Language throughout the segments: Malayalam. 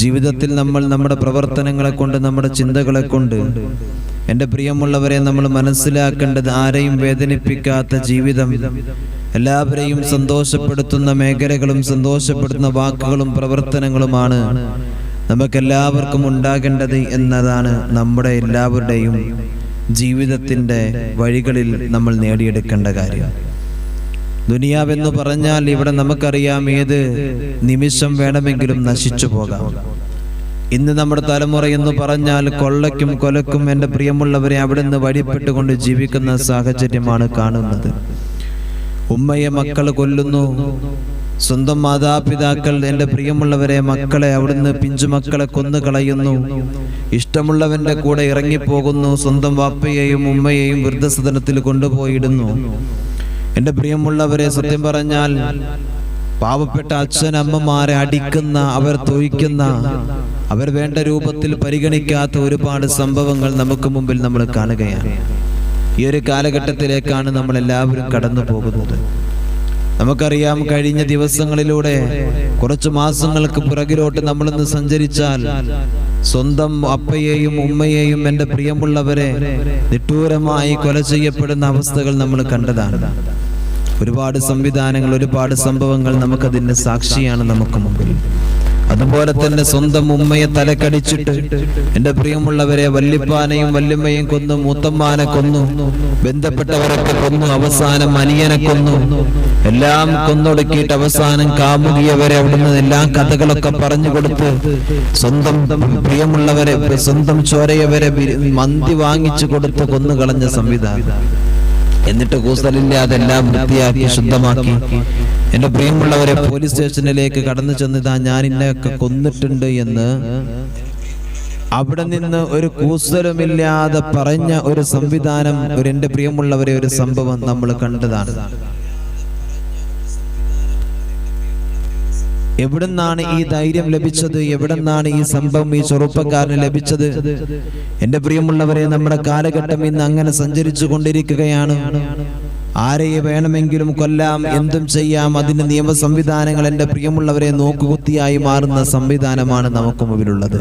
ജീവിതത്തിൽ നമ്മൾ നമ്മുടെ പ്രവർത്തനങ്ങളെ കൊണ്ട്, നമ്മുടെ ചിന്തകളെ കൊണ്ട്, എൻ്റെ പ്രിയമുള്ളവരെ, നമ്മൾ മനസ്സിലാക്കേണ്ടത് ആരെയും വേദനിപ്പിക്കാത്ത ജീവിതം, എല്ലാവരെയും സന്തോഷപ്പെടുത്തുന്ന മേഖലകളും സന്തോഷപ്പെടുത്തുന്ന വാക്കുകളും പ്രവർത്തനങ്ങളുമാണ് നമുക്കെല്ലാവർക്കും ഉണ്ടാകേണ്ടത് എന്നതാണ് നമ്മുടെ എല്ലാവരുടെയും ജീവിതത്തിൻ്റെ വഴികളിൽ നമ്മൾ നേടിയെടുക്കേണ്ട കാര്യം. ദുനിയാവെന്ന് പറഞ്ഞാൽ ഇവിടെ നമുക്കറിയാം ഏത് നിമിഷം വേണമെങ്കിലും നശിച്ചു പോകാം. ഇന്ന് നമ്മുടെ തലമുറ എന്ന് പറഞ്ഞാൽ കൊള്ളയ്ക്കും കൊലക്കും എൻ്റെ പ്രിയമുള്ളവരെ അവിടുന്ന് വഴിപ്പെട്ടുകൊണ്ട് ജീവിക്കുന്ന സാഹചര്യമാണ് കാണുന്നത്. ഉമ്മയെ മക്കൾ കൊല്ലുന്നു, സ്വന്തം മാതാപിതാക്കൾ എൻ്റെ പ്രിയമുള്ളവരെ മക്കളെ അവിടുന്ന് പിഞ്ചുമക്കളെ കൊന്നു കളയുന്നു, ഇഷ്ടമുള്ളവൻ്റെ കൂടെ ഇറങ്ങിപ്പോകുന്നു, സ്വന്തം വാപ്പയെയും ഉമ്മയെയും വൃദ്ധസദനത്തിൽ കൊണ്ടുപോയിടുന്നു. എൻ്റെ പ്രിയമുള്ളവരെ, സത്യം പറഞ്ഞാൽ പാവപ്പെട്ട അച്ഛനമ്മമാരെ അടിക്കുന്ന, അവർ തൊഴിക്കുന്ന, അവർ വേണ്ട രൂപത്തിൽ പരിഗണിക്കാത്ത ഒരുപാട് സംഭവങ്ങൾ നമുക്ക് മുമ്പിൽ നമ്മൾ കാണുകയാണ്. ഈ ഒരു കാലഘട്ടത്തിലേക്കാണ് നമ്മൾ എല്ലാവരും കടന്നു പോകുന്നത്. നമുക്കറിയാം, കഴിഞ്ഞ ദിവസങ്ങളിലൂടെ കുറച്ചു മാസങ്ങൾക്ക് പുറകിലോട്ട് നമ്മളിന്ന് സഞ്ചരിച്ചാൽ സ്വന്തം അപ്പയെയും ഉമ്മയെയും എൻ്റെ പ്രിയമുള്ളവരെ നിഷ്ഠൂരമായി കൊല ചെയ്യപ്പെടുന്ന അവസ്ഥകൾ നമ്മൾ കണ്ടതാണ്. ഒരുപാട് സംവിധാനങ്ങൾ, ഒരുപാട് സംഭവങ്ങൾ നമുക്കതിൻ്റെ സാക്ഷിയാണ് നമുക്ക് മുമ്പിൽ. അതുപോലെ തന്നെ സ്വന്തം ഉമ്മയെ തലക്കടിച്ചിട്ട് എൻ്റെ പ്രിയമുള്ളവരെ വല്യപ്പാനെയും വല്യമ്മയും കൊന്നു, മൂത്തമ്മാനെ കൊന്നു, ബന്ധപ്പെട്ടവരൊക്കെ കൊന്നു, അവസാനം അനിയനെ കൊന്നു, എല്ലാം കൊന്നൊടുക്കിയിട്ട് അവസാനം കാമുകിയവരെ അവിടുന്ന് എല്ലാ കഥകളൊക്കെ പറഞ്ഞു കൊടുത്ത് സ്വന്തം പ്രിയമുള്ളവരെ, സ്വന്തം ചോരയവരെ മന്തി വാങ്ങിച്ചു കൊടുത്ത് കൊന്നുകളഞ്ഞ സംവിധാനം. എന്നിട്ട് കൂസലില്ലാതെ എല്ലാം വൃത്തിയാക്കി ശുദ്ധമാക്കി എൻ്റെ പ്രിയമുള്ളവരെ പോലീസ് സ്റ്റേഷനിലേക്ക് കടന്നു ചെന്നിതാ ഞാൻ ഇന്നൊക്കെ കൊന്നിട്ടുണ്ട് എന്ന് അവിടെ നിന്ന് ഒരു കൂസലുമില്ലാതെ പറഞ്ഞ ഒരു സംവിധാനം, എൻ്റെ പ്രിയമുള്ളവരെ ഒരു സംഭവം നമ്മൾ കണ്ടതാണ്. എവിടുന്നാണ് ഈ ധൈര്യം ലഭിച്ചത്? എവിടുന്നാണ് ഈ സംഭവം ഈ ചെറുപ്പക്കാരന് ലഭിച്ചത്? എൻ്റെ പ്രിയമുള്ളവരെ, നമ്മുടെ കാലഘട്ടം ഇന്ന് അങ്ങനെ സഞ്ചരിച്ചു കൊണ്ടിരിക്കുകയാണ്. ആരെയെ വേണമെങ്കിലും കൊല്ലാം, എന്തും ചെയ്യാം, അതിന്റെ നിയമ സംവിധാനങ്ങൾ എൻ്റെ പ്രിയമുള്ളവരെ നോക്കുകുത്തിയായി മാറുന്ന സംവിധാനമാണ് നമുക്ക് മുമ്പിലുള്ളത്.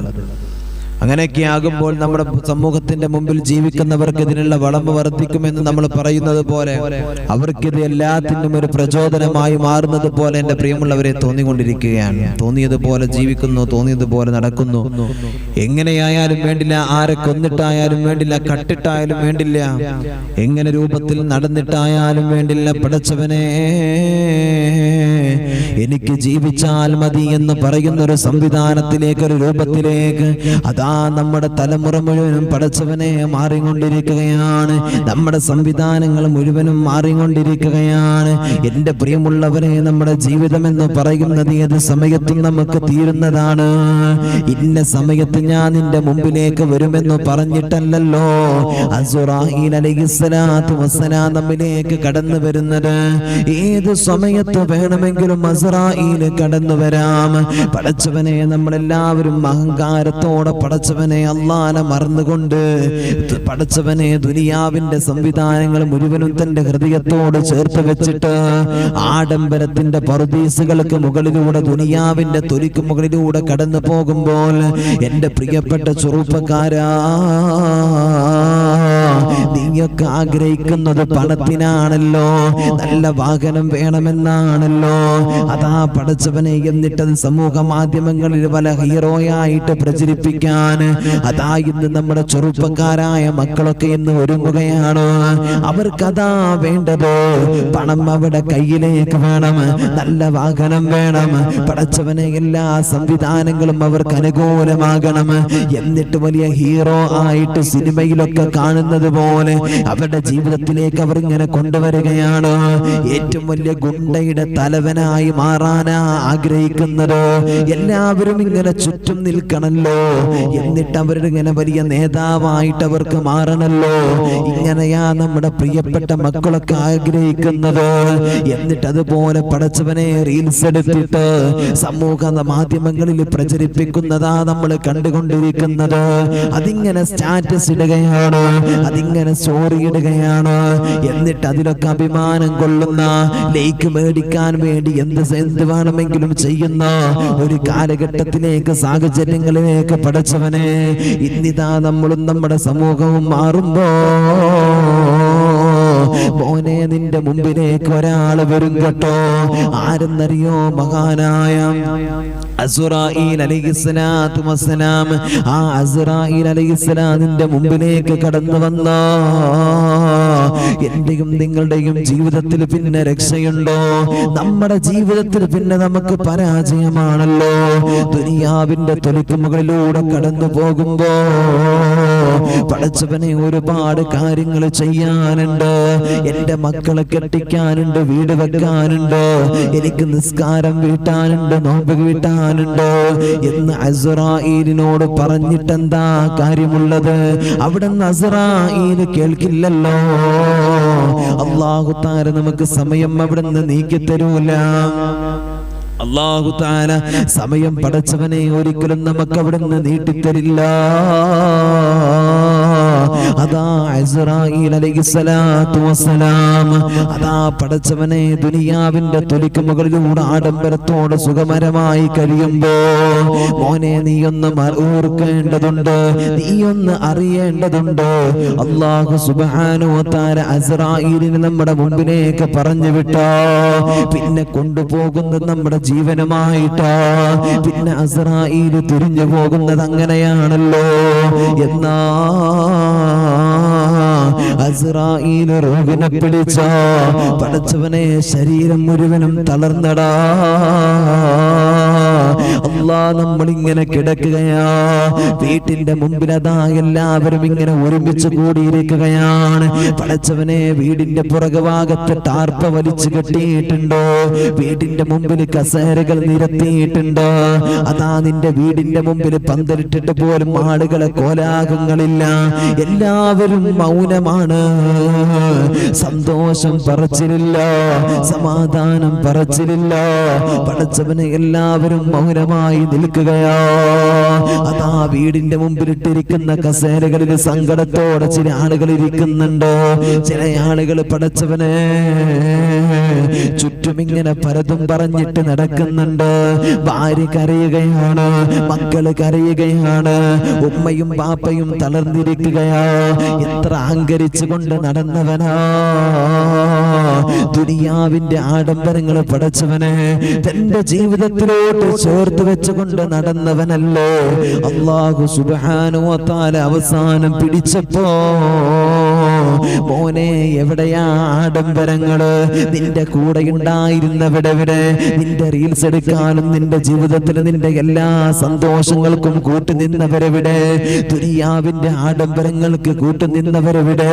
അങ്ങനെയൊക്കെ ആകുമ്പോൾ നമ്മുടെ സമൂഹത്തിന്റെ മുമ്പിൽ ജീവിക്കുന്നവർക്ക് ഇതിനുള്ള വളമ്പ് വർദ്ധിക്കുമെന്ന് നമ്മൾ പറയുന്നത് പോലെ അവർക്കിത് എല്ലാത്തിനും ഒരു പ്രചോദനമായി മാറുന്നത് പോലെ എൻ്റെ പ്രിയമുള്ളവരെ തോന്നിക്കൊണ്ടിരിക്കുകയാണ്. തോന്നിയതുപോലെ ജീവിക്കുന്നു, തോന്നിയതുപോലെ നടക്കുന്നു. എങ്ങനെയായാലും വേണ്ടില്ല, ആരെ കൊന്നിട്ടായാലും വേണ്ടില്ല, കട്ടിട്ടായാലും വേണ്ടില്ല, എങ്ങനെ രൂപത്തിൽ നടന്നിട്ടായാലും വേണ്ടില്ല, പടച്ചവനെ എനിക്ക് ജീവിച്ചാൽ മതി എന്ന് പറയുന്ന ഒരു സംവിധാനത്തിലേക്ക്, ഒരു രൂപത്തിലേക്ക് അതാ നമ്മുടെ തലമുറ മുഴുവനും പടച്ചവനെ മാറിക്കൊണ്ടിരിക്കുകയാണ്. നമ്മുടെ സംവിധാനങ്ങൾ മുഴുവനും മാറിക്കൊണ്ടിരിക്കുകയാണ്. എൻ്റെ പ്രിയമുള്ളവരെ, നമ്മുടെ ജീവിതം എന്ന് പറയുന്നത് ഏത് സമയത്തും നമുക്ക് തീരുന്നതാണ്. ഇന്ന സമയത്ത് ഞാൻ നിന്റെ മുമ്പിലേക്ക് വരുമെന്ന് പറഞ്ഞിട്ടല്ലല്ലോ അസ്റാഈൽ അലൈഹിസ്സലാത്തു വസ്സലാം നമ്മിലേക്ക് കടന്നു വരുന്നത്. ഏത് സമയത്ത് വേണമെങ്കിലും അസ്റാഈൽ കടന്നു വരാം. പടച്ചവനെ, നമ്മളെല്ലാവരും അഹങ്കാരത്തോടെ പടച്ചവനെ അല്ലാഹനെ മറന്നുകൊണ്ട് പടച്ചവനെ ദുനിയാവിന്റെ സംവിധാനങ്ങൾ മുഴുവനും തന്റെ ഹൃദയത്തോട് ചേർത്ത് വെച്ചിട്ട് ആഡംബരത്തിന്റെ പറുദീസുകൾക്ക് മുകളിലൂടെ, ദുനിയാവിന്റെ തൊലിക്ക് മുകളിലൂടെ കടന്നു പോകുമ്പോൾ എൻ്റെ പ്രിയപ്പെട്ട ചെറുപ്പക്കാരാ, നീയൊക്കെ ആഗ്രഹിക്കുന്നത് പണത്തിനാണല്ലോ, നല്ല വാഹനം വേണമെന്നാണല്ലോ. അതാ പടച്ചവനെ, എന്നിട്ടത് സമൂഹ മാധ്യമങ്ങളിൽ പല ഹീറോയായിട്ട് പ്രചരിപ്പിക്കാൻ അതാ ഇന്ന് നമ്മുടെ ചെറുപ്പക്കാരായ മക്കളൊക്കെ ഇന്ന് ഒരുങ്ങുകയാണ്. അവർക്കതാ വേണ്ടത് പണം അവിടെ കയ്യിലേക്ക് വേണം, നല്ല വാഹനം വേണം, പടച്ചവനെ എല്ലാ സംവിധാനങ്ങളും അവർക്ക് അനുകൂലമാകണം. എന്നിട്ട് വലിയ ഹീറോ ആയിട്ട് സിനിമയിലൊക്കെ കാണുന്നത് പോലെ അവരുടെ ജീവിതത്തിലേക്ക് അവർ ഇങ്ങനെ കൊണ്ടുവരികയാണ്. ഏറ്റവും വലിയ ഗുണ്ടയുടെ തലവനായി മാറാനാ ആഗ്രഹിക്കുന്നത്. എല്ലാവരും ഇങ്ങനെ ചുറ്റും നിൽക്കണല്ലോ, എന്നിട്ട് അവരിങ്ങനെ വലിയ നേതാവായിട്ട് അവർക്ക് മാറണല്ലോ. ഇങ്ങനെയാ നമ്മുടെ പ്രിയപ്പെട്ട മക്കളൊക്കെ ആഗ്രഹിക്കുന്നത്. എന്നിട്ട് അതുപോലെ പടച്ചവനെ റീൽസ് എടുത്തിട്ട് സമൂഹ മാധ്യമങ്ങളിൽ പ്രചരിപ്പിക്കുന്നതാ നമ്മൾ കണ്ടുകൊണ്ടിരിക്കുന്നത്. അതിങ്ങനെ സ്റ്റാറ്റസ് ഇടുകയാണ്, അത് അതിങ്ങനെ സ്റ്റോറി ഇടുകയാണ്. എന്നിട്ട് അതിലൊക്കെ അഭിമാനം കൊള്ളുന്ന, ലൈക്ക് മേടിക്കാൻ വേണ്ടി എന്ത് വേണമെങ്കിലും ചെയ്യുന്ന ഒരു കാലഘട്ടത്തിലേക്ക്, സാഹചര്യങ്ങളിലേക്ക് പടച്ചവനെ ഇന്നിതാ നമ്മളും നമ്മുടെ സമൂഹവും മാറുമ്പോ മോനെ നിന്റെ മുമ്പിലേക്ക് ഒരാൾ വരും കേട്ടോ. ആരെന്നറിയോ? മഹാനായ അസ്റായീൽ അലൈഹിസ്സലാത്തു വസ്സലാം. ആ അസ്റായീൽ അലൈഹിസ്സലാമിന്റെ മുമ്പിലേക്ക് കടന്നു വന്ന എന്റെയും നിങ്ങളുടെയും ജീവിതത്തിൽ പിന്നെ രക്ഷയുണ്ടോ? നമ്മുടെ ജീവിതത്തിൽ പിന്നെ നമുക്ക് പരാജയമാണല്ലോ. ദുനിയാവിന്റെ തൊലിക്കുമുകളിലൂടെ കടന്നു പോകുമ്പോ പടച്ചവനെ ഒരുപാട് കാര്യങ്ങൾ ചെയ്യാനുണ്ട്. എന്റെ മക്കളെ കെട്ടിക്കാനുണ്ട്, വീട് വെക്കാനുണ്ട്, എനിക്ക് നിസ്കാരം വീട്ടാനുണ്ട്, നോമ്പ് വീട്ടാനുണ്ട് എന്ന് അസ്റായീലിനോട് പറഞ്ഞിട്ടെന്താ കാര്യമുള്ളത്? അവിടുന്ന് അസ്റായീൽ കേൾക്കില്ലല്ലോ. അല്ലാഹു തആല നമുക്ക് സമയം അവിടുന്ന് നീക്കി തരൂല. അല്ലാഹു തആല സമയം പടച്ചവനെ ഒരിക്കലും നമുക്ക് അവിടുന്ന് നീട്ടിത്തരില്ല. അതാ അസ്റായീൽ അലൈഹിസ്സലാത്തു വസ്സലാം അതാ പടച്ചവനെ ദുനിയാവിന്റെ തൊലിക്ക് മുകളിലൂടെ ആഡംബരത്തോടെ സുഖമരമായി കഴിയുമ്പോ മോനെ നീയൊന്ന് ഓർക്കേണ്ടതുണ്ട്, നീയൊന്ന് അറിയേണ്ടതുണ്ട്. അല്ലാഹു സുബ്ഹാനഹു വ തആല അസ്റായീലിനെ നമ്മുടെ മുമ്പിലേക്ക് പറഞ്ഞു വിട്ടാ പിന്നെ കൊണ്ടുപോകുന്നത് നമ്മുടെ ജീവനുമായിട്ടാ. പിന്നെ അസ്റായീൽ തിരിഞ്ഞു പോകുന്നത് അങ്ങനെയാണല്ലോ. എന്നാ അസ്റായീൽ റൂഹിനെ പിടിച്ച പടച്ചവനെ ശരീരം മുഴുവനും തളർന്നടാ. അല്ലാ നമ്മളിങ്ങനെ കിടക്കുകയാ, വീട്ടിന്റെ മുമ്പിൽ അതാ എല്ലാവരും ഇങ്ങനെ ഒരുമിച്ച് കൂടിയിരിക്കുകയാണ്. പടച്ചവനെ വീടിന്റെ പുറകുഭാഗത്ത് ടാർപ്പ വലിച്ചു കെട്ടിയിട്ടുണ്ടോ? വീടിന്റെ മുമ്പിൽ കസേരകൾ നിരത്തിയിട്ടുണ്ടോ? അതാ നിന്റെ വീടിന്റെ മുമ്പിൽ പന്തലിട്ടിട്ട് പോലും ആളുകളെ കോലാഹലങ്ങളില്ല, എല്ലാവരും മൗനമാണ്. സന്തോഷം പറച്ചിലില്ല, സമാധാനം പറച്ചിലില്ല. പടച്ചവനെ എല്ലാവരും മൗനമായി നിൽക്കുകയാ. അതാ വീടിന്റെ മുമ്പിൽ ഇട്ടിരിക്കുന്ന കസേരകളിൽ സങ്കടത്തോടെ ചില ആളുകൾ ഇരിക്കുന്നുണ്ട്. ചില ആളുകൾ പടച്ചവനെ ചുറ്റും ഇങ്ങനെ പലതും പറഞ്ഞിട്ട് നടക്കുന്നുണ്ട്. ഭാര്യ കരയുകയാണ്, മക്കള് കരയുകയാണ്, ഉമ്മയും ബാപ്പയും തളർന്നിരിക്കുകയാ. എത്ര അഹങ്കരിച്ചു കൊണ്ട് നടന്നവനാ, ദുനിയാവിന്റെ ആഡംബരങ്ങൾ പടച്ചവനെ തന്റെ ജീവിതത്തിലോട്ട് ചേർത്ത് വെച്ചുകൊണ്ട് നടന്നവനല്ലോ. അല്ലാഹു സുബ്ഹാനഹു വ തആല അവസാനം പിടിച്ചപ്പോ മോനെ എവിടെയാ ആഡംബരങ്ങള്? നിന്റെ കൂടെ ഉണ്ടായിരുന്നവിടെ? നിന്റെ റീൽസ് എടുക്കാനും നിന്റെ ജീവിതത്തിൽ നിന്റെ എല്ലാ സന്തോഷങ്ങൾക്കും കൂട്ടുനിന്നവരെവിടെ? ദുനിയാവിന്റെ ആഡംബരങ്ങൾക്ക് കൂട്ടുനിന്നവരെവിടെ?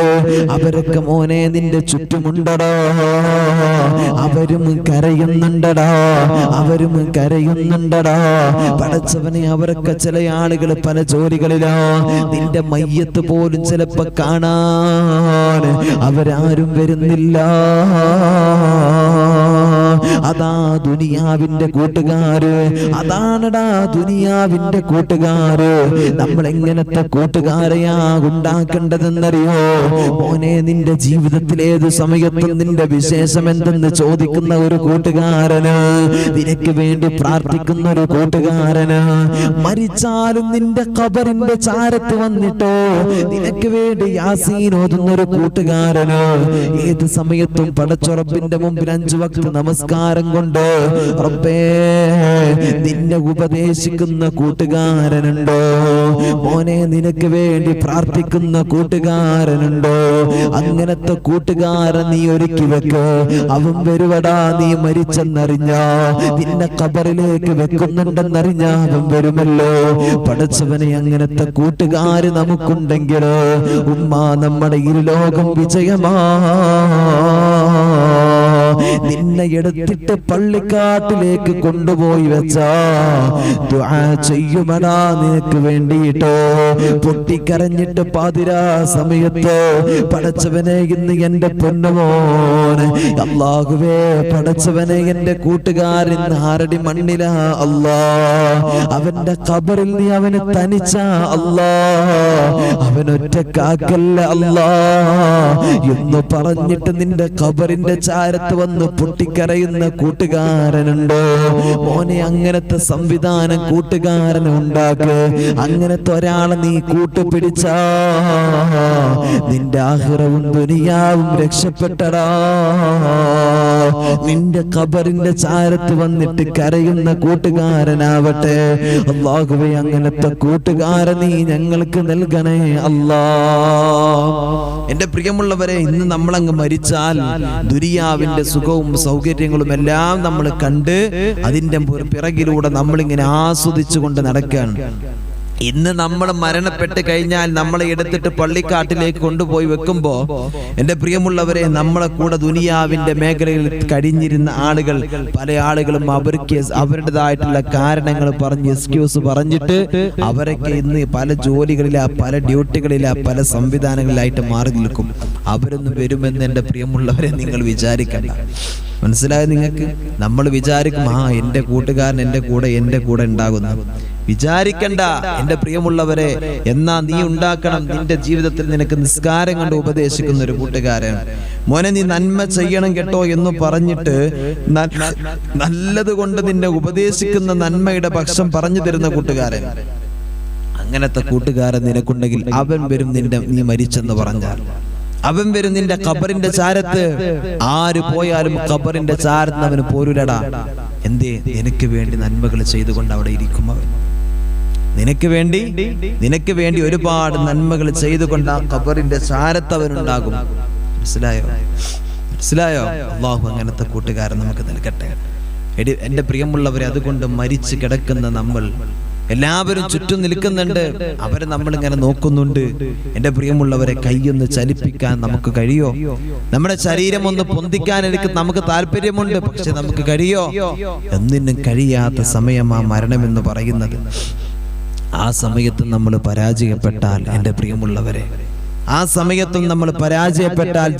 അവരൊക്കെ മോനെ നിന്റെ ചുറ്റുമുണ്ടടാ. അവരും കരയുന്നുണ്ടടാ, അവരും കരയുന്നുണ്ടടാ. പടച്ചവനെ അവരൊക്കെ ചില ആളുകൾ പല ജോലികളിലാ. നിന്റെ മയ്യത്ത് പോലും ചിലപ്പോ കാണാൻ അവരാരും വരുന്നില്ല. അതാ ദുനിയാവിന്റെ കൂട്ടുകാര്, അതാണടാ ദുനിയാവിന്റെ കൂട്ടുകാര്. നമ്മൾ എങ്ങനത്തെ കൂട്ടുകാരെയാ ഉണ്ടാക്കേണ്ടതെന്നറിയോ? മോനെ നിന്റെ ജീവിതത്തിൽ ഏത് സമയത്തും നിന്റെ വിശേഷം എന്തെന്ന് ചോദിക്കുന്ന ഒരു കൂട്ടുകാരന്, നിനക്ക് വേണ്ടി പ്രാർത്ഥിക്കുന്ന ഒരു കൂട്ടുകാരന്, മരിച്ചാലും നിന്റെ ഖബറിന്റെ ചാരത്ത് വന്നിട്ടോ നിനക്ക് വേണ്ടി യാസീൻ ഓതുന്ന ഒരു കൂട്ടുകാരന്, ഏത് സമയത്തും പടച്ചുറപ്പിന്റെ മുമ്പിൽ 5 വക്ത് നമസ്കാരം കൊണ്ട് റബ്ബേ നിന്നെ ഉപദേശിക്കുന്ന കൂട്ടുകാരനുണ്ടോ? മോനെ നിനക്ക് വേണ്ടി പ്രാർത്ഥിക്കുന്ന കൂട്ടുകാരനുണ്ടോ? അങ്ങനത്തെ കൂട്ടുകാരൻ നീ ഒരുക്കി വെക്ക്. അവൻ വരുവടാ, നീ മരിച്ചെന്നറിഞ്ഞ നിന്നെ ഖബറിലേക്ക് വെക്കുന്നുണ്ടെന്നറിഞ്ഞ അവൻ വരുമല്ലോ. പടച്ചവനെ അങ്ങനത്തെ കൂട്ടുകാര് നമുക്കുണ്ടെങ്കിൽ ഉമ്മ നമ്മുടെ ഇരുലോകം വിജയമാ. നിന്നെ എടുത്തിട്ട് പള്ളിക്കാട്ടിലേക്ക് കൊണ്ടുപോയി വെച്ചാ ദുആ ചെയ്യുമടാ നിനക്ക് വേണ്ടിയിട്ടോ. പൊട്ടിക്കരഞ്ഞിട്ട് പാതിരാ സമയത്ത് പടച്ചവനെ ഇന്ന് എന്റെ പൊന്നുമോനെ അല്ലാഹുവേ പടച്ചവനെ എന്റെ കൂട്ടുകാരൻ ആരടി മണ്ണിലാ അല്ലാ, അവന്റെ ഖബറിൽ നീ അവനെ തനിച്ച അല്ലാ, അവനൊറ്റക്കാക്കല്ല അല്ലാ എന്ന് പറഞ്ഞിട്ട് നിന്റെ ഖബറിന്റെ ചാരത്ത് വന്ന് പൊട്ടിക്കരയുന്ന കൂട്ടുകാരനുണ്ടോ? മോനെ അങ്ങനത്തെ സംവിധാനം കൂട്ടുകാരന് ഉണ്ടാക്ക്. അങ്ങനത്തെ ഒരാളെ നീ കൂട്ടുപിടിച്ചാ നിന്റെ ആഖിറവും ദുനിയാവും രക്ഷപ്പെട്ടടാ. നിന്റെ ഖബറിന്റെ ചാരത്ത് വന്നിട്ട് കരയുന്ന കൂട്ടുകാരനാവട്ടെ. അല്ലാഹുവേ അങ്ങനത്തെ കൂട്ടുകാരൻ നീ ഞങ്ങൾക്ക് നൽകണേ അല്ലാ. എന്റെ പ്രിയമുള്ളവരെ, ഇന്ന് നമ്മളങ്ങ് മരിച്ചാൽ ദുനിയാവിന്റെ സുഖവും സൗകര്യങ്ങളും എല്ലാം നമ്മൾ കണ്ട് അതിന്റെ പിറകിലൂടെ നമ്മളിങ്ങനെ ആസ്വദിച്ചു കൊണ്ട് നടക്കുകയാണ്. ഇന്ന് നമ്മൾ മരണപ്പെട്ട് കഴിഞ്ഞാൽ നമ്മളെ എടുത്തിട്ട് പള്ളിക്കാട്ടിലേക്ക് കൊണ്ടുപോയി വെക്കുമ്പോ എന്റെ പ്രിയമുള്ളവരെ, നമ്മളെ കൂടെ ദുനിയാവിന്റെ മേഖലയിൽ കഴിഞ്ഞിരുന്ന ആളുകൾ, പല ആളുകളും അവർക്ക് അവരുടേതായിട്ടുള്ള കാരണങ്ങൾ പറഞ്ഞ് എക്സ്ക്യൂസ് പറഞ്ഞിട്ട് അവരൊക്കെ ഇന്ന് പല ജോലികളിലാ, പല ഡ്യൂട്ടികളിലാ, പല സംവിധാനങ്ങളിലായിട്ട് മാറി നിൽക്കും. അവരൊന്നും വരുമെന്ന് എന്റെ പ്രിയമുള്ളവരെ നിങ്ങൾ വിചാരിക്കണ്ട. മനസ്സിലായത് നിങ്ങൾക്ക്? നമ്മൾ വിചാരിക്കും എന്റെ കൂട്ടുകാരൻ എന്റെ കൂടെ ഉണ്ടാകുന്നു. വിചാരിക്കണ്ട എന്റെ പ്രിയമുള്ളവരെ. എന്നാ നീ ഉണ്ടാക്കണം നിന്റെ ജീവിതത്തിൽ നിനക്ക് നിസ്കാരം കൊണ്ട് ഉപദേശിക്കുന്ന ഒരു കൂട്ടുകാരൻ. മോനെ നീ നന്മ ചെയ്യണം കേട്ടോ എന്ന് പറഞ്ഞിട്ട് നല്ലത് കൊണ്ട് നിന്നെ ഉപദേശിക്കുന്ന നന്മയുടെ പക്ഷം പറഞ്ഞു തരുന്ന കൂട്ടുകാരൻ. അങ്ങനത്തെ കൂട്ടുകാരൻ നിനക്കുണ്ടെങ്കിൽ അവൻ വരും നീ മരിച്ചെന്ന് പറഞ്ഞാൽ. അവൻ വരും നിന്റെ ഖബറിന്റെ ചാരത്ത്. ആര് പോയാലും ഖബറിന്റെ ചാരത്ത് അവന് പോരൂലടാ. എന്തേ? നിനക്ക് വേണ്ടി നന്മകൾ ചെയ്തുകൊണ്ട് അവിടെ ഇരിക്കും അവൻ. നിനക്ക് വേണ്ടി ഒരുപാട് നന്മകൾ ചെയ്തുകൊണ്ട് ആ ഖബറിന്റെ ചാരത്ത് അവനുണ്ടാകും. മനസ്സിലായോ? അല്ലാഹു അങ്ങനത്തെ കൂട്ടുകാരൻ നമുക്ക് നൽകട്ടെ. എന്റെ പ്രിയമുള്ളവരെ, അതുകൊണ്ട് മരിച്ചു കിടക്കുന്ന നമ്മൾ എല്ലാവരും ചുറ്റും നിൽക്കുന്നുണ്ട്. അവരെ നമ്മളിങ്ങനെ നോക്കുന്നുണ്ട്. എന്റെ പ്രിയമുള്ളവരെ, കൈയൊന്ന് ചലിപ്പിക്കാൻ നമുക്ക് കഴിയോ? നമ്മുടെ ശരീരം ഒന്ന് പൊന്തിക്കാൻ നമുക്ക് താല്പര്യമുണ്ട്. പക്ഷെ നമുക്ക് കഴിയോ? ഒന്നിനും കഴിയാത്ത സമയമാ മരണമെന്ന് പറയുന്നത്. ആ സമയത്ത് നമ്മൾ പരാജയപ്പെട്ടാൽ എന്റെ പ്രിയമുള്ളവരെ, ആ സമയത്തും നമ്മൾ പരാജയപ്പെട്ടാൽ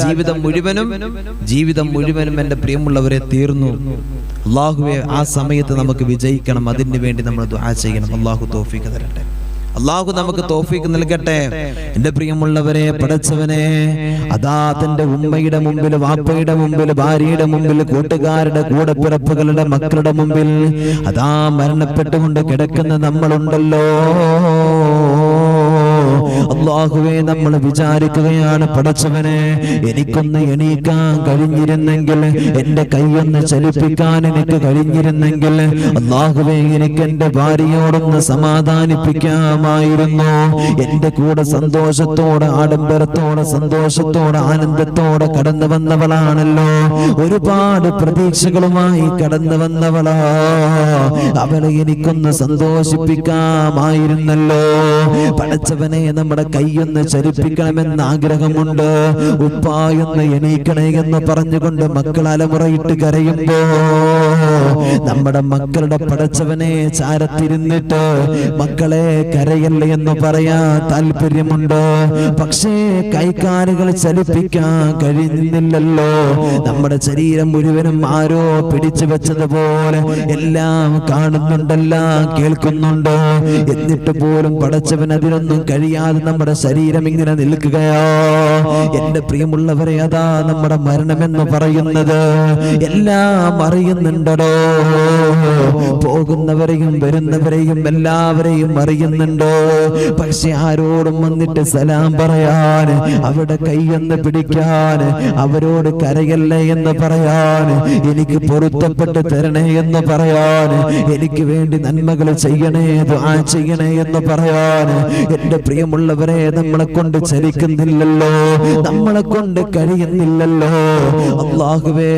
ജീവിതം മുഴുവനും എന്റെ പ്രിയമുള്ളവരെ തീർന്നു. അല്ലാഹുവേ ആ സമയത്ത് നമുക്ക് വിജയിക്കണം. അതിനു വേണ്ടി നമ്മൾ ദുആ ചെയ്യണം. അല്ലാഹു തൗഫീഖ് തരട്ടെ. അല്ലാഹു നമുക്ക് തൗഫീഖ് നൽകട്ടെ. എന്റെ പ്രിയമുള്ളവരെ, പടച്ചവനെ, അതാ തന്റെ ഉമ്മയുടെ മുമ്പിൽ, വാപ്പയുടെ മുമ്പിൽ, ഭാര്യയുടെ മുമ്പിൽ, കൂട്ടുകാരുടെ കൂടപ്പിറപ്പുകളുടെ മക്കളുടെ മുമ്പിൽ അതാ മരണപ്പെട്ടുകൊണ്ട് കിടക്കുന്ന നമ്മളുണ്ടല്ലോ. അല്ലാഹുവേ, നമ്മൾ വിചാരിക്കുകയാണ്, പടച്ചവനെ, എനിക്കൊന്ന് എണീക്കാൻ കഴിഞ്ഞിരുന്നെങ്കിൽ, എന്റെ കൈയൊന്ന് ചലിപ്പിക്കാൻ എനിക്ക് കഴിഞ്ഞിരുന്നെങ്കിൽ, അല്ലാഹുവേ, എനിക്ക് എന്റെ ഭാര്യയോടൊന്ന് സമാധാനിപ്പിക്കാമായിരുന്നു. എന്റെ കൂടെ സന്തോഷത്തോടെ, ആഡംബരത്തോടെ, സന്തോഷത്തോടെ, ആനന്ദത്തോടെ കടന്നു വന്നവളാണല്ലോ. ഒരുപാട് പ്രതീക്ഷകളുമായി കടന്നു വന്നവളാ. അവളെ എനിക്കൊന്ന് സന്തോഷിപ്പിക്കാമായിരുന്നല്ലോ. പടച്ചവനെ, നമ്മുടെ കൈയൊന്ന് ചലിപ്പിക്കണമെന്ന് ആഗ്രഹമുണ്ട്. ഉപ്പായൊന്ന് എണീക്കണേ എന്ന് പറഞ്ഞുകൊണ്ട് മക്കൾ അലമുറയിട്ട് കരയുമ്പോ നമ്മുടെ മക്കളുടെ പടച്ചവനെ ചാരത്തിരുന്നിട്ട് മക്കളെ കരയല്ലേ എന്ന് പറയാൻ താല്പര്യമുണ്ട്. പക്ഷേ കൈകാലുകൾ ചലിപ്പിക്കാൻ കഴിയുന്നില്ലല്ലോ. നമ്മുടെ ശരീരം മുഴുവനും ആരോ പിടിച്ചു വെച്ചതുപോലെ എല്ലാം കാണുന്നുണ്ടെല്ലാം കേൾക്കുന്നുണ്ട്. എന്നിട്ട് പോലും പടച്ചവൻ അതിനൊന്നും കഴിയാതെ നമ്മുടെ ശരീരം ഇങ്ങനെ നിൽക്കുകയോ. എന്റെ പ്രിയമുള്ളവരെ, അതാ നമ്മുടെ മരണമെന്ന് പറയുന്നത് എല്ലാം അറിയുന്നുണ്ടോ? പോകുന്നവരെയും വരുന്നവരെയും എല്ലാവരെയും അറിയുന്നുണ്ടോ? പക്ഷെ ആരോടും വന്നിട്ട് സലാം പറയാൻ, അവിടെ കൈയൊന്ന് പിടിക്കാൻ, അവരോട് കരയല്ലേ എന്ന് പറയാൻ, എനിക്ക് പൊരുത്തപ്പെട്ട് തരണേ എന്ന് പറയാൻ, എനിക്ക് വേണ്ടി നന്മകൾ ചെയ്യണേ, ദുആ ചെയ്യണേ എന്ന് പറയാൻ എന്റെ പ്രിയമുള്ളവരെ നമ്മളെ കൊണ്ട് ചലിക്കുന്നില്ലല്ലോ, നമ്മളെ കൊണ്ട് കഴിയുന്നില്ലല്ലോ. അല്ലാഹുവേ,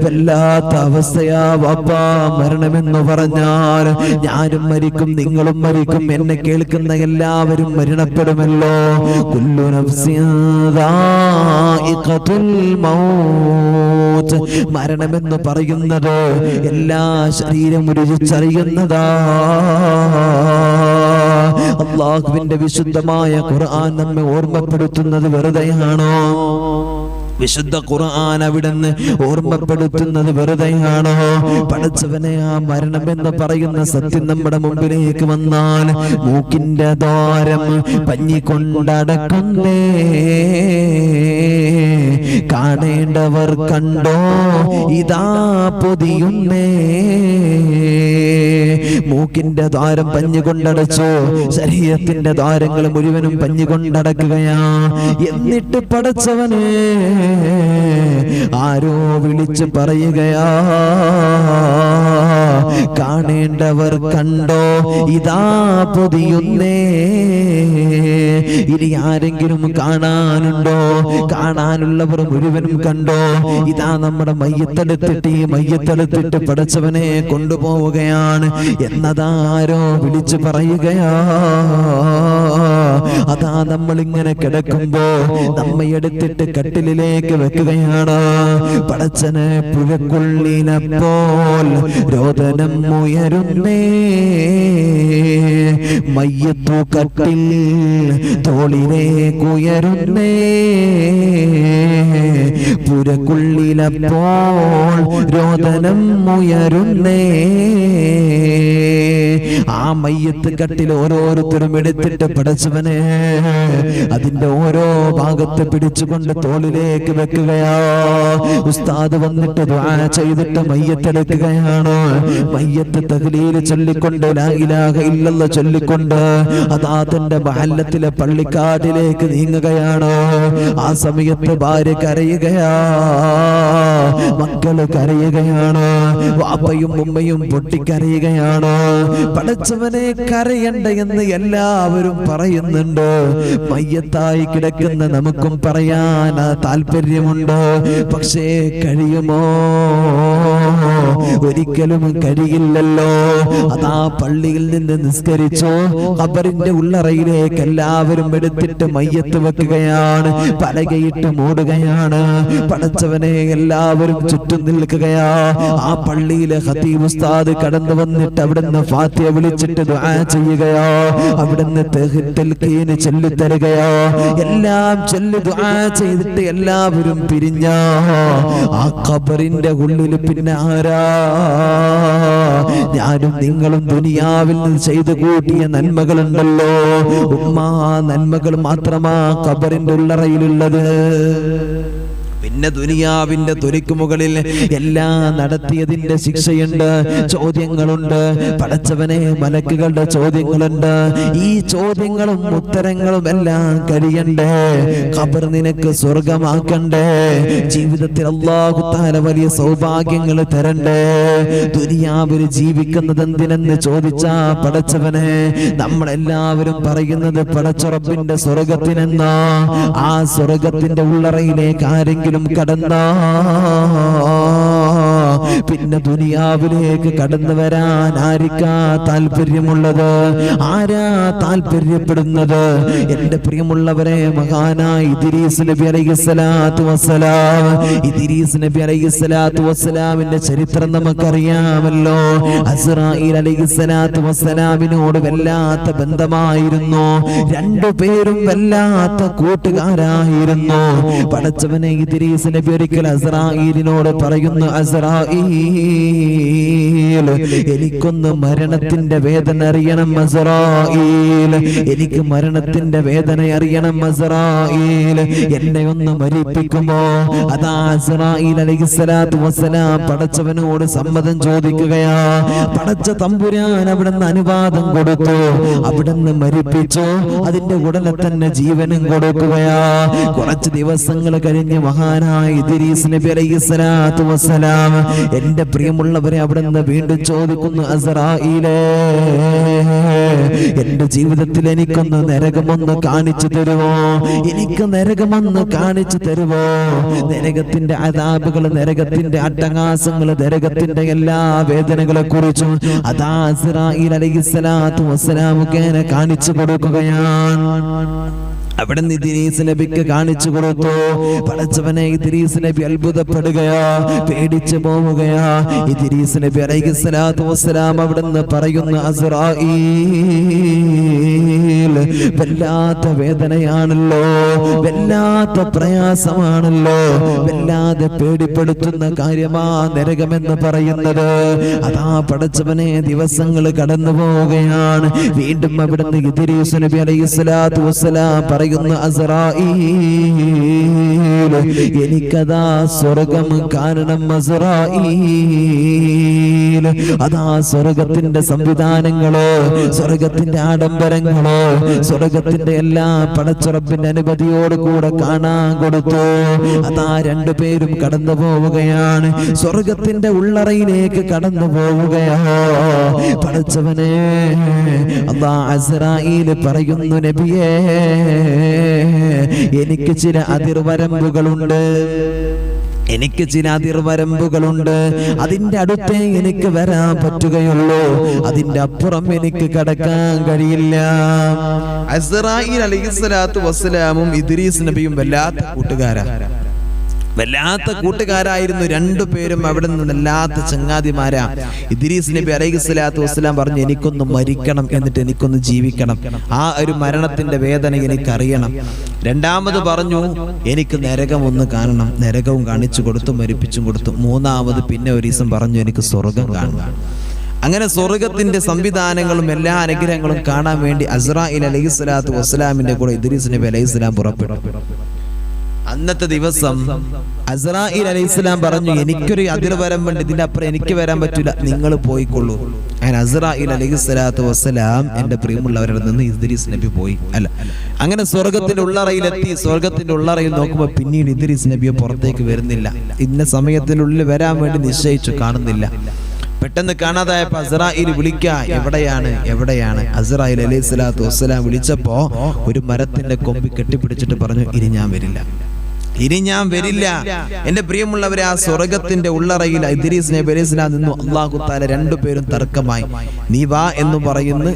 വല്ലാത്ത അവസ്ഥയാ വാപ്പാ, മരണമെന്ന് പറഞ്ഞാൽ ഞാനും മരിക്കും, നിങ്ങളും മരിക്കും, എന്നെ കേൾക്കുന്ന എല്ലാവരും മരണപ്പെടുമല്ലോ. കുല്ലു നഫ്സിൻ ദാഇഖത്തുൽ മൗത്ത്. മരണമെന്ന് പറയുന്നത് എല്ലാ ശരീരം രുചിച്ചറിയുന്നതാ. അല്ലാഹുവിന്റെ വിശുദ്ധമായ ഖുർആൻ നമ്മെ ഓർമ്മപ്പെടുത്തുന്നത് വെറുതെയാണോ? വിശുദ്ധ ഖുർആൻ അവിടുന്ന് ഓർമ്മപ്പെടുത്തുന്നത് വെറുതെയാണോ? പടച്ചവനെ, ആ മരണമെന്ന് പറയുന്ന സത്യം നമ്മുടെ മുമ്പിലേക്ക് വന്നാൽ മൂക്കിന്റെ ദ്വാരം പഞ്ഞിക്കൊണ്ടടക്കുന്നേ. കാണേണ്ടവർ കണ്ടോ, ഇതാ പൊതിയുന്നേ. മൂക്കിന്റെ ദ്വാരം പഞ്ഞുകൊണ്ടടച്ചു, ശരീരത്തിന്റെ ദ്വാരങ്ങൾ മുഴുവനും പഞ്ഞുകൊണ്ടടക്കുകയാ. എന്നിട്ട് പടച്ചവനെ ആരോ വിളിച്ചു പറയുകയാ, കാണേണ്ടവർ കണ്ടോ, ഇതാ പൊതിയുന്നേ. ഇനി ആരെങ്കിലും കാണാനുണ്ടോ? കാണാനുള്ളവർ മുഴുവനും കണ്ടോ? ഇതാ നമ്മുടെ മയ്യത്തെടുത്തിട്ട്, ഈ മയ്യത്തെടുത്തിട്ട് പടച്ചവനെ കൊണ്ടുപോവുകയാണ് എന്നതാരോ വിളിച്ചു പറയുകയാ. അതാ നമ്മളിങ്ങനെ കിടക്കുമ്പോ നമ്മയെടുത്തിട്ട് കട്ടിലിലേക്ക് വെക്കുകയാണ്. പടച്ചനെ, പുഴക്കുള്ളിനപ്പോൾ രോദനം ഉയരുന്നേ. മയ്യത്തു കട്ടിൽ തോളിലേക്കുയരുന്നേ. പുരക്കുള്ളിലപ്പോൾ രോദനം ഉയരുന്നേ. ആ മയ്യത്ത് കട്ടിൽ ഓരോരുത്തരും എടുത്തിട്ട് പടച്ചവനെ അതിന്റെ ഓരോ ഭാഗത്ത് പിടിച്ചുകൊണ്ട് തോളിലേക്ക് വെക്കുകയാ. ഉസ്താദ് വന്നിട്ട് ദുആ ചെയ്തിട്ട് മയ്യത്തെടുക്കുകയാണ്. മയ്യത്ത് തഹ്ലീൽ ചൊല്ലിക്കൊണ്ട്, ലാ ഇലാഹ ഇല്ലല്ലാഹ് ചൊല്ലിക്കൊണ്ട് അതാ തന്റെ മഹല്ലത്തിലെ പള്ളിക്കാട്ടിലേക്ക് നീങ്ങുകയാണ്. ആ സമയത്ത് ഭാര്യ കരയുകയാ, മക്കള് കരയുകയാണ്, വാപ്പയും ഉമ്മയും പൊട്ടിക്കരയുകയാണ്. പടച്ചവനെ, കരയണ്ട എന്ന് എല്ലാവരും പറയുന്നുണ്ട്. മയ്യത്തായി കിടക്കുന്ന നമുക്കും പറയാൻ താല്പര്യമുണ്ട്. പക്ഷേ കഴിയുമോ? ഒരിക്കലും കഴിയില്ലല്ലോ. അതാ പള്ളിയിൽ നിന്ന് നിസ്കരിച്ചു, ഖബറിന്റെ ഉള്ളറയിലേക്ക് എല്ലാവരും എടുത്തിട്ട് മയ്യത്ത് വെക്കുകയാണ്, പലകയിട്ട് മൂടുകയാണ്. പടച്ചവനെ, എല്ലാവരും ചുറ്റും നിൽക്കുകയാ. ആ പള്ളിയിലെ ഖതീബ് ഉസ്താദ് കടന്നു വന്നിട്ട് അവിടുന്ന് ഫാത്തിഹ വിളിച്ചിട്ട് ദുആ ചെയ്യുകയാ. അവിടുന്ന് തൽഖീൻ ചൊല്ലിത്തരുകയാ. എല്ലാം ചൊല്ലി ദുആ ചെയ്തിട്ട് എല്ലാവരും പിരിഞ്ഞ ആ ഖബറിന്റെ ഉള്ളിൽ പിന്നെ ആരാ? ഞാനും നിങ്ങളും ദുനിയാവിൽ നിന്ന് ചെയ്തു കൂട്ടിയ നന്മകളുണ്ടല്ലോ, ഉമ്മാ നന്മകൾ മാത്രമാ ഖബറിന്റെ ഉള്ളറയിലുള്ളത്. പിന്നെ ദുനിയാവിന്റെ തൊലിക്ക് മുകളിൽ എല്ലാം നടത്തിയതിന്റെ ശിക്ഷയുണ്ട്, ചോദ്യങ്ങളുണ്ട്. പടച്ചവനെ, മലക്കുകളുടെ ചോദ്യങ്ങളുണ്ട്. ഈ ചോദ്യങ്ങളും ഉത്തരങ്ങളും എല്ലാം കഴിയണ്ടേ? ഖബർ നിനക്ക് സ്വർഗമാക്കണ്ടേ? ജീവിതത്തിൽ അല്ലാഹു തആല വലിയ സൗഭാഗ്യങ്ങൾ തരണ്ടേ? ദുനിയാവിൽ ജീവിക്കുന്നത് എന്തിനെന്ന് ചോദിച്ചാ പടച്ചവനെ നമ്മളെല്ലാവരും പറയുന്നത് പടച്ച റബ്ബിന്റെ സ്വർഗത്തിനെന്നാ. ആ സ്വർഗത്തിന്റെ ഉള്ളറയിലേക്ക് ആരെങ്കിലും കടന്ന പിന്നെ ദുനിയാവിലേക്ക് കടന്നു വരാൻ ആർക്കാ താല്പര്യമുള്ളത്? ആരാ താല്പര്യപ്പെടുന്നത്? എന്റെ പ്രിയമുള്ളവരെ, മഹാനായ ഇദ്രീസ് നബി അലൈഹിസ്സലാത്തു വസ്സലാം, ഇദ്രീസ് നബി അലൈഹിസ്സലാത്തു വസ്സലാമിന്റെ ചരിത്രം നമുക്കറിയാമല്ലോ. അസ്റായീൽ അലൈഹിസ്സലാത്തു വസ്സലാമിനോട് വല്ലാത്ത ബന്ധമായിരുന്നു. രണ്ടുപേരും വല്ലാത്ത കൂട്ടുകാരായിരുന്നു. പടച്ചവനെ, ഇദ്രീസ് നബി ഒരിക്കൽ അസ്റായീലിനോട് പറയുന്നു, അസ്റായീൽ, എനിക്കൊന്ന് മരണത്തിന്റെ വേദന അറിയണം അസ്റായീൽ, എനിക്ക് മരണത്തിന്റെ വേദന അറിയണം അസ്റായീൽ, എന്നെ ഒന്ന് മരിപ്പിക്കുമോ? അതാ അസ്റായീൽ അലൈഹിസ്സലാത്തു വസ്സലാം പടച്ചവനോട് സമ്മതം ചോദിക്കുകയാ. പടച്ച തമ്പുരാൻ അവിടുന്ന് അനുവാദം കൊടുത്തു, അവിടുന്ന് മരിപ്പിച്ചു. അതിന്റെ ഉടനെ തന്നെ ജീവനും കൊടുക്കുകയാ. കുറച്ച് ദിവസങ്ങൾ കഴിഞ്ഞ് മഹാനായ ഇദ്രീസ് നബി അലൈഹിസ്സലാത്തു വസ്സലാം, എന്റെ പ്രിയമുള്ളവരെ, അവിടുന്ന് വീണ്ടും ചോദിക്കുന്നു, അസ്റായീലേ, എന്റെ ജീവിതത്തിൽ എനിക്കൊന്ന് നരകമൊന്ന് കാണിച്ചു തരുമോ? എനിക്ക് നരകമൊന്ന് കാണിച്ചു തരുമോ? നരകത്തിന്റെ അദാബുകൾ, നരകത്തിന്റെ അട്ടഹാസങ്ങൾ, നരകത്തിന്റെ എല്ലാ വേദനകളെ കുറിച്ചും അതാ ഇസ്രായീൽ അലൈഹിസ്സലാത്തു വസ്സലാം കാണിച്ചു കൊടുക്കുകയാണ്. അവിടെ ഇദ്രീസ് നബിക്ക് കാണിച്ചു കൊടുത്തു. പടച്ചവനെ, ഇദ്രീസ് നബി അത്ഭുതപ്പെടുകയാ, പേടിച്ചു പോവുകയാ. ഇദ്രീസ് നബി അലൈഹിസ്സലാത്തു വസ്സലാം അവിടുന്ന് പറയുന്നു, അസ്റായീൽ, വല്ലാത്ത വേദനയാണല്ലോ, വല്ലാത്ത പ്രയാസമാണല്ലോ, വല്ലാതെ പേടിപ്പെടുത്തുന്ന കാര്യമാ നരകമെന്ന് പറയുന്നത്. അതാ പടച്ചവനെ, ദിവസങ്ങൾ കടന്നു പോവുകയാണ്. വീണ്ടും അവിടുന്ന് ഇദ്രീസ് നബി അലൈഹിസ്സലാത്തു വസ്സലാം പറയുന്നു, അസ്റായീൽ, എനിക്കതാ സ്വർഗം കാണണം. അസ്റായീൽ, അതാ സ്വർഗത്തിന്റെ സംവിധാനങ്ങളോ, സ്വർഗത്തിന്റെ ആഡംബരങ്ങളോ, സ്വർഗത്തിന്റെ എല്ലാ പടച്ചുറപ്പിന്റെ അനുമതിയോട് കൂടെ കാണാൻ കൊടുത്തു. അതാ രണ്ടുപേരും കടന്നു പോവുകയാണ്, സ്വർഗത്തിന്റെ ഉള്ളറയിലേക്ക് കടന്നു പോവുകയോ. പടച്ചവനെ, അല്ലാ അസ്റായീൽ പറയുന്നു, നബിയേ, എനിക്ക് ചില അതിർവരമ്പുകളുണ്ട്, എനിക്ക് ചില അതിർവരമ്പുകളുണ്ട്. അതിന്റെ അടുത്തേ എനിക്ക് വരാൻ പറ്റുകയുള്ളൂ, അതിന്റെ അപ്പുറം എനിക്ക് കടക്കാൻ കഴിയില്ല. അസ്റായീൽ അലൈഹിസ്സലാത്തു വസ്സലാമും ഇദ്രീസ് നബിയും വല്ലാത്ത കൂട്ടുകാരായിരുന്നു. രണ്ടുപേരും അവിടെ നിന്ന് വല്ലാത്ത ചങ്ങാതിമാരാ. ഇദ്രീസ് നബി അലൈഹിസ്സലാത്തു വസ്സലാം പറഞ്ഞു, എനിക്കൊന്ന് മരിക്കണം, എന്നിട്ട് എനിക്കൊന്ന് ജീവിക്കണം, ആ ഒരു മരണത്തിന്റെ വേദന എനിക്കറിയണം. രണ്ടാമത് പറഞ്ഞു, എനിക്ക് നരകം ഒന്ന് കാണണം, നരകവും കാണിച്ചു കൊടുത്തു, മരിപ്പിച്ചും കൊടുത്തു. മൂന്നാമത് പിന്നെ ഒരു ദിവസം പറഞ്ഞു, എനിക്ക് സ്വർഗം കാണണം. അങ്ങനെ സ്വർഗത്തിന്റെ സംവിധാനങ്ങളും എല്ലാ അനുഗ്രഹങ്ങളും കാണാൻ വേണ്ടി അസ്റായീൽ അലൈഹിസ്സലാത്തു വസ്സലാമിന്റെ കൂടെ ഇദ്രീസ് നബി അലൈഹിസ്സലാം പുറപ്പെട്ടു. അന്നത്തെ ദിവസം അസ്റായീൽ അലൈഹിസ്സലാം പറഞ്ഞു, എനിക്കൊരു അതിർവരമ്പുണ്ട്, ഇതിന്റെ അപ്പുറം എനിക്ക് വരാൻ പറ്റില്ല, നിങ്ങൾ പോയിക്കൊള്ളൂ. അങ്ങനെ അസ്റായീൽ അലൈഹിസ്സലാത്തു വസ്സലാം എന്റെ പ്രിയമുള്ളവരുടെ നിന്ന് ഇദ്രീസ് നബി പോയി. അങ്ങനെ സ്വർഗത്തിന്റെ ഉള്ളറയിലെത്തി. സ്വർഗത്തിന്റെ ഉള്ളറയിൽ നോക്കുമ്പോൾ പിന്നീട് ഇദ്രീസ് നബിയെ പുറത്തേക്ക് വരുന്നില്ല. ഇന്ന സമയത്തിനുള്ളിൽ വരാൻ വേണ്ടി നിശ്ചയിച്ചു, കാണുന്നില്ല. പെട്ടെന്ന് കാണാതായപ്പോ അസ്റായീൽ വിളിക്കാ, എവിടെയാണ്? അസ്റായീൽ അലൈഹിസ്സലാത്തു വസ്സലാം വിളിച്ചപ്പോ ഒരു മരത്തിന്റെ കൊമ്പ് കെട്ടിപ്പിടിച്ചിട്ട് പറഞ്ഞു, ഇനി ഞാൻ വരില്ല. എന്റെ പ്രിയമുള്ളവരെ, ആ സ്വർഗത്തിന്റെ ഉള്ളറയിൽ ഇദ്രീസ് നബി അലൈഹിസ്സലാം നിന്നു. അല്ലാഹു തആല രണ്ടുപേരും തർക്കമായി. നീ വാ എന്ന് പറയുന്നു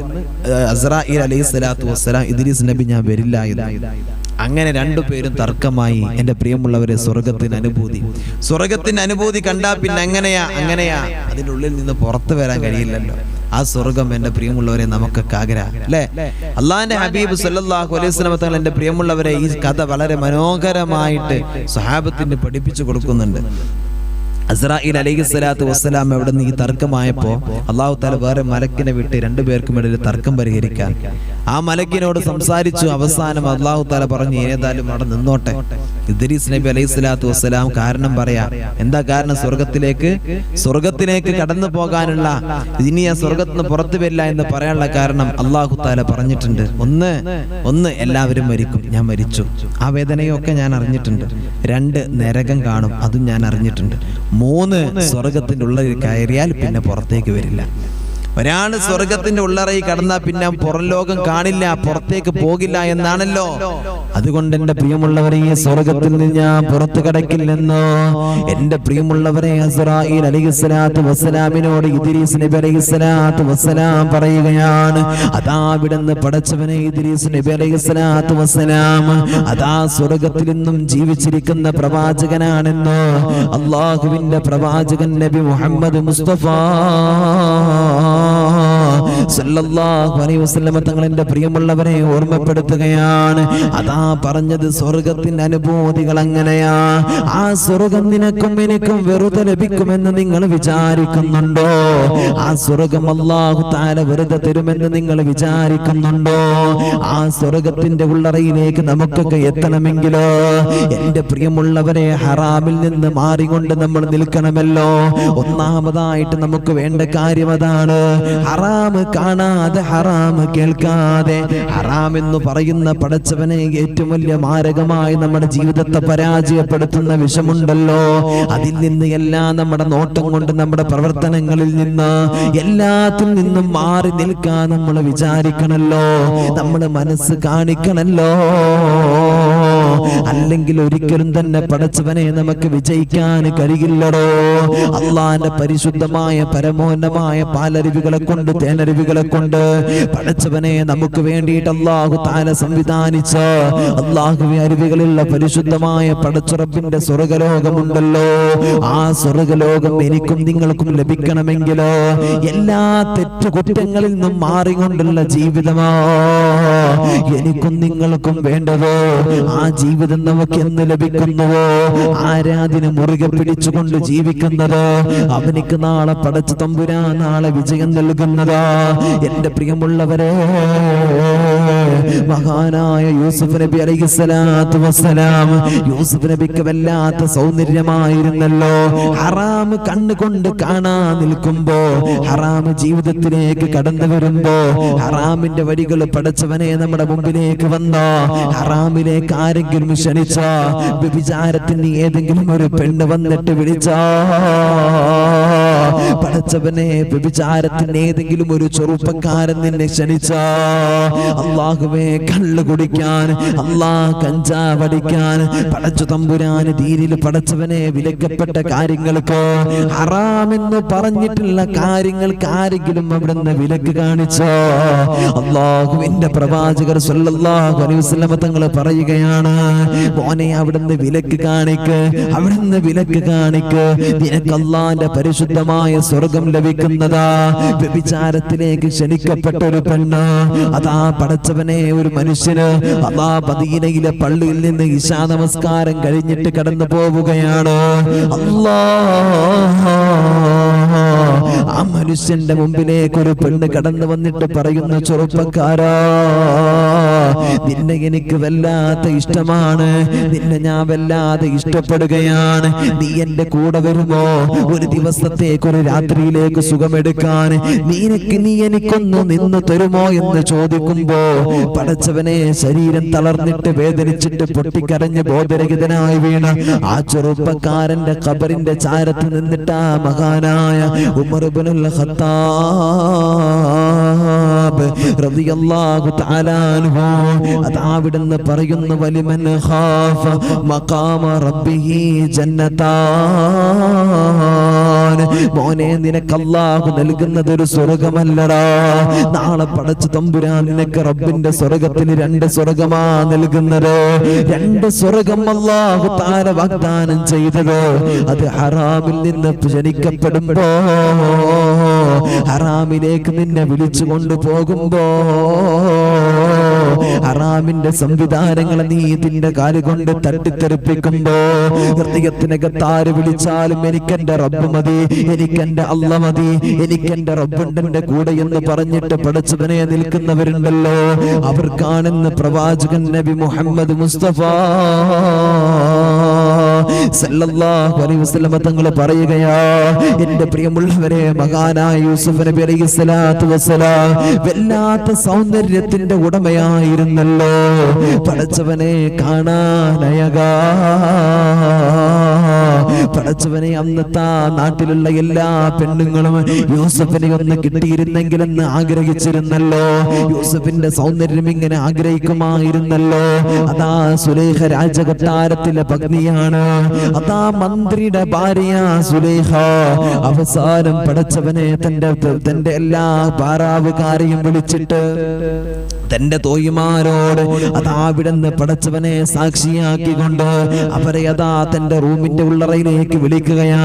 അസ്റായീൽ അലൈഹിസ്സലാത്തു വസ്സലാം, ഇദ്രീസ് നബി ഞാൻ വരില്ല എന്ന്. അങ്ങനെ രണ്ടുപേരും തർക്കമായി. എന്റെ പ്രിയമുള്ളവരെ, സ്വർഗത്തിന്റെ അനുഭൂതി കണ്ടാ പിന്നെ അങ്ങനെയാ അതിന്റെ ഉള്ളിൽ നിന്ന് പുറത്തു വരാൻ കഴിയില്ലല്ലോ. ആ സ്വർഗം എന്റെ പ്രിയമുള്ളവരെ നമുക്കൊക്കെ ആഗ്രഹം അല്ലേ? അള്ളാന്റെ ഹബീബ് സല്ലല്ലാഹു അലൈഹി വസല്ലം തങ്ങൾ എന്റെ പ്രിയമുള്ളവരെ ഈ കഥ വളരെ മനോഹരമായിട്ട് സ്വഹാബത്തിന് പഠിപ്പിച്ചു കൊടുക്കുന്നുണ്ട്. അസ്റായീൽ അലൈഹിസ്സലാത്തു വസ്സലാം അവിടെ നിന്ന് ഈ തർക്കമായപ്പോ അല്ലാഹു തആല വേറെ മലക്കിനെ വിട്ട് രണ്ടുപേർക്കും ഇടയിൽ തർക്കം പരിഹരിക്കാൻ ആ മലക്കിനോട് സംസാരിച്ചു. അവസാനം അല്ലാഹു തആല പറഞ്ഞു, ഏതായാലും അവിടെ നിന്നോട്ടെ. ഇദ്രീസ് നബി അലൈഹിസ്സലാത്തു വസ്സലാം കാരണം പറയാ. എന്താ കാരണം? സ്വർഗത്തിലേക്ക് കടന്നു പോകാനുള്ള, ഇനി ആ സ്വർഗത്തിൽ നിന്ന് പുറത്തു വരില്ല എന്ന് പറയാനുള്ള കാരണം അല്ലാഹു തആല പറഞ്ഞിട്ടുണ്ട്. ഒന്ന് എല്ലാവരും മരിക്കും, ഞാൻ മരിച്ചു, ആ വേദനയൊക്കെ ഞാൻ അറിഞ്ഞിട്ടുണ്ട്. 2 നരകം കാണും, അതും ഞാൻ അറിഞ്ഞിട്ടുണ്ട്. 3 സ്വർഗത്തിന്റെ ഉള്ളിൽ കയറിയാൽ പിന്നെ പുറത്തേക്ക് വരില്ല. ഒരാൾ സ്വർഗത്തിന്റെ ഉള്ളറയിൽ കടന്നാൽ പിന്നെ പുറം ലോകം കാണില്ല, പുറത്തേക്ക് പോകില്ല എന്നാണല്ലോ. അതുകൊണ്ട് എന്റെ പ്രിയമുള്ളവരെ, ഈ സ്വർഗത്തിൽ നിന്ന് ഞാൻ പുറത്തു കടക്കില്ലെന്നോ എന്റെ പ്രിയമുള്ളവരെ അസ്റായീൽ അലൈഹിസ്സലാത്തു വസ്സലാമിനോട് ഇദ്രീസ് നബി അലൈഹിസ്സലാത്തു വസ്സലാം പറയുകയാണ്. അതാ വിടുന്ന് പടച്ചവനെ, ഇദ്രീസ് നബി അലൈഹിസ്സലാത്തു വസ്സലാം അതാ സ്വർഗത്തിൽ നിന്നും ജീവിച്ചിരിക്കുന്ന പ്രവാചകനാണെന്നോ. അള്ളാഹുവിന്റെ പ്രവാചകൻ നബി മുഹമ്മദ് മുസ്തഫ സല്ലല്ലാഹു അലൈഹി വസല്ലം തങ്ങൾ എന്റെ പ്രിയമുള്ളവരെ ഓർമ്മപ്പെടുത്തുകയാണ്. അതാ പറഞ്ഞത് സ്വർഗത്തിന്റെ അനുഭൂതികൾ അങ്ങനെയാ. ആ സ്വർഗം നിനക്കും എനിക്കും വെറുതെ ലഭിക്കുമെന്ന് നിങ്ങൾ വിചാരിക്കുന്നുണ്ടോ? ആ സ്വർഗം അല്ലാഹു തആല വെറുതെ തരുമെന്ന് നിങ്ങൾ വിചാരിക്കുന്നുണ്ടോ? ആ സ്വർഗത്തിന്റെ ഉള്ളറയിലേക്ക് നമുക്കൊക്കെ എത്തണമെങ്കിലോ എന്റെ പ്രിയമുള്ളവരെ ഹറാമിൽ നിന്ന് മാറിക്കൊണ്ട് നമ്മൾ നിൽക്കണമല്ലോ. ഒന്നാമതായിട്ട് നമുക്ക് വേണ്ട കാര്യം അതാണ്. ഹറാം കാണാതെ ഹറാം കേൾക്കാതെ ഹറാം എന്ന് പറയുന്ന പടച്ചവനെ ഏറ്റവും വലിയ മാരകമായി നമ്മുടെ ജീവിതത്തെ പരാജയപ്പെടുത്തുന്ന വിഷമുണ്ടല്ലോ, അതിൽ നിന്ന് എല്ലാം നമ്മുടെ നോട്ടം കൊണ്ട് നമ്മുടെ പ്രവർത്തനങ്ങളിൽ നിന്ന് എല്ലാത്തിൽ നിന്നും മാറി നിൽക്കാൻ നമ്മൾ വിചാരിക്കണല്ലോ, നമ്മൾ മനസ്സ് കാണിക്കണല്ലോ. അല്ലെങ്കിൽ ഒരിക്കലും തന്നെ പടച്ചവനെ നമുക്ക് വിജയിക്കാൻ കഴിയില്ലടോ. അള്ളാന്റെ പരിശുദ്ധമായ പരമോന്നതമായ പാലരുവികളെ കൊണ്ട് തേനരുവികളെ കൊണ്ട് പടച്ചവനെ നമുക്ക് വേണ്ടിയിട്ട് അല്ലാഹു തആല സംവിധാനിച്ച അല്ലാഹുവേ അരുവികളുള്ള പരിശുദ്ധമായ പടച്ചുറപ്പിന്റെ സ്വർഗ്ഗലോകമുണ്ടല്ലോ. ആ സ്വർഗ്ഗലോകം എനിക്കും നിങ്ങൾക്കും ലഭിക്കണമെങ്കിൽ എല്ലാ തെറ്റുകുറ്റങ്ങളിൽ നിന്നും മാറിക്കൊണ്ടുള്ള ജീവിതമാ എനിക്കും നിങ്ങൾക്കും വേണ്ടതോ. ആ ജീവിതം നമുക്ക് എന്ന് ലഭിക്കുന്നുവോ, ആരാധിനെ മുറുകെ പിടിച്ചുകൊണ്ട് ജീവിക്കുന്നത് അവനിക്ക് നാളെ പടച്ച തമ്പുരാൻ നാളെ വിജയം നൽകുന്നതാ. എന്റെ പ്രിയമുള്ളവരെ, മഹാനായ യൂസുഫ് നബി അലൈഹിസ്സലാത്തു വസ്സലാം, യൂസുഫ് നബിക്ക് വല്ലാത്ത സൗന്ദര്യമായിരുന്നല്ലോ. ഹറാം കണ്ണുകൊണ്ട് കാണാൻ നിൽക്കുമ്പോ, ഹറാം ജീവിതത്തിലേക്ക് കടന്നു വരുമ്പോ, ഹറാമിന്റെ വഴികൾ പടച്ചവനെ നമ്മുടെ മുമ്പിലേക്ക് വന്ന, ഹറാമിലേക്ക് ആരെങ്കിലും ക്ഷണിച്ച, വ്യഭിചാരത്തിന് ഏതെങ്കിലും ഒരു പെണ്ണ് വന്നിട്ട് വിളിച്ച, പടച്ചവനെ വ്യഭിചാരത്തിന് ഏതെങ്കിലും ഒരു ചെറുപ്പക്കാരൻ നിന്നെ ക്ഷണിച്ച, അല്ലാഹുവേ കള്ള് കുടിക്കാൻ, അല്ലാഹ് കഞ്ചാവടിക്കാൻ, പടച്ചു തമ്പുരാൻ ദീനിൽ പടച്ചവനെ വിലക്കപ്പെട്ട കാര്യങ്ങൾക്ക്, ഹറാമെന്ന് പറഞ്ഞിട്ടുള്ള കാര്യങ്ങൾക്ക് ആരെങ്കിലും അവിടുന്ന് വിലക്ക് കാണിച്ചോ, അല്ലാഹുവിന്റെ പ്രവാചകർ സ്വല്ലല്ലാഹു അലൈഹി വസല്ലം തങ്ങൾ പറയുകയാണ്, മോനെ അവിടുന്ന് വിലക്ക് കാണിക്ക്, അവിടുന്ന് വിലക്ക് കാണിക്ക്, നിനക്ക് അല്ലാഹുവിന്റെ പരിശുദ്ധമായ സ്വർഗം ലഭിക്കുന്നതാ. വ്യഭിചാരത്തിലേക്ക് ക്ഷണിക്കപ്പെട്ട ഒരു പെണ്ണ്, അതാ പടച്ചവനെ ഒരു മനുഷ്യന് അതാ മദീനയിലെ പള്ളിയിൽ നിന്ന് ഇശാ നമസ്കാരം കഴിഞ്ഞിട്ട് കടന്നു പോവുകയാണ്. അല്ലാഹ് ആ മനുഷ്യന്റെ മുമ്പിലേക്ക് ഒരു പെണ്ണ് കടന്നു വന്നിട്ട് പറയുന്ന, ചെറുപ്പക്കാരാ, നിന്നെ എനിക്ക് വല്ലാത്ത ഇഷ്ടമാണ്, നിന്നെ ഞാൻ വല്ലാതെ ഇഷ്ടപ്പെടുകയാണ്, നീ എന്റെ കൂടെ വരുമോ, ഒരു ദിവസത്തേക്ക് ഒരു രാത്രിയിലേക്ക് സുഖമെടുക്കാൻ നീ എനിക്കൊന്ന് നിന്ന് തരുമോ എന്ന് ചോദിക്കുമ്പോ, പടച്ചവനെ ശരീരം തളർന്നിട്ട് വേദനിച്ചിട്ട് പൊട്ടിക്കരഞ്ഞ് ബോധരഹിതനായി വീണ ആ ചെറുപ്പക്കാരന്റെ ഖബറിന്റെ ചാരത്ത് നിന്നിട്ട് ആ മഹാനായ ഉമർ ഇബ്നുൽ ഖത്താബ് റളിയല്ലാഹു തആല അൻഹു അതാവിടുന്ന് പറയുന്നു, വലിമൻ ഖാഫ മഖാമ റബ്ബിഹി ജന്നതാൻ. മോനെ, നിനക്ക് അല്ലാഹു നൽകുന്നത് ഒരു സ്വർഗമല്ലടാ. നാളെ പടച്ചു തമ്പുരാൻ നിനക്ക് റബ്ബിന്റെ സ്വർഗത്തിൽ 2 സ്വർഗമാ നൽകുന്നത്. 2 സ്വർഗം അല്ലാഹു തആല വാഗ്ദാനം ചെയ്തത് അത് ഹറാമിൽ നിന്ന് ജനിക്കപ്പെടുമ്പോ, ഹറാമിലേക്ക് നിന്നെ വിളിച്ചു കൊണ്ടുപോകുമ്പോ, ഹറാമിന്റെ സംവിധാനങ്ങളെ നീ ഇതിന്റെ കാലുകൊണ്ട് തട്ടിത്തെറിപ്പിക്കുമ്പോ, ഹൃദയത്തിനകത്താര് വിളിച്ചാലും എനിക്കെന്റെ റബ്ബ് മതി, എനിക്കെന്റെ അല്ല മതി, എനിക്കെന്റെ റബ്ബുണ്ട് എന്റെ കൂടെ എന്ന് പറഞ്ഞിട്ട് പടച്ചവനെ നിൽക്കുന്നവരുണ്ടല്ലോ, അവർക്കാണെന്ന് പ്രവാചകൻ നബി മുഹമ്മദ് മുസ്തഫ സല്ലല്ലാഹു അലൈഹി വസല്ലം തങ്ങൾ പറയുകയാ, എന്റെ പ്രിയമുള്ളവരെ, മഹാനായ യൂസുഫ് നബി അലൈഹിസ്സലാത്തു വസ്സലാം വല്ലാത്ത സൗന്ദര്യത്തിന്റെ ഉടമയായിരുന്നല്ലോ. പടച്ചവനെ കാണാനയകാ, പടച്ചവനെ അന്നത്തെ നാട്ടിലുള്ള എല്ലാ പെണ്ണുങ്ങളും യൂസഫിനെ ഒന്ന് കിട്ടിയിരുന്നെങ്കിലെന്ന് ആഗ്രഹിച്ചിരുന്നല്ലോ. യൂസഫിന്റെ സൗന്ദര്യം ഇങ്ങനെ ആഗ്രഹിക്കുമായിരുന്നല്ലോ. അതാ സുലൈഖ രാജകൊട്ടാരത്തിലെ പത്നിയാണ്, അതാ മന്ത്രിയുടെ ഭാര്യ സുലൈഖ. അവസാനം പടച്ചവനെ തന്റെ എല്ലാ പാറാവുകാരെയും വിളിച്ചിട്ട് തന്റെ തോയിമാരോട് അതാവിടുന്ന് പടച്ചവനെ സാക്ഷിയാക്കിക്കൊണ്ട് അവരെ അതാ തന്റെ റൂമിന്റെ ഉള്ളറയിലേക്ക് വിളിക്കുകയാ.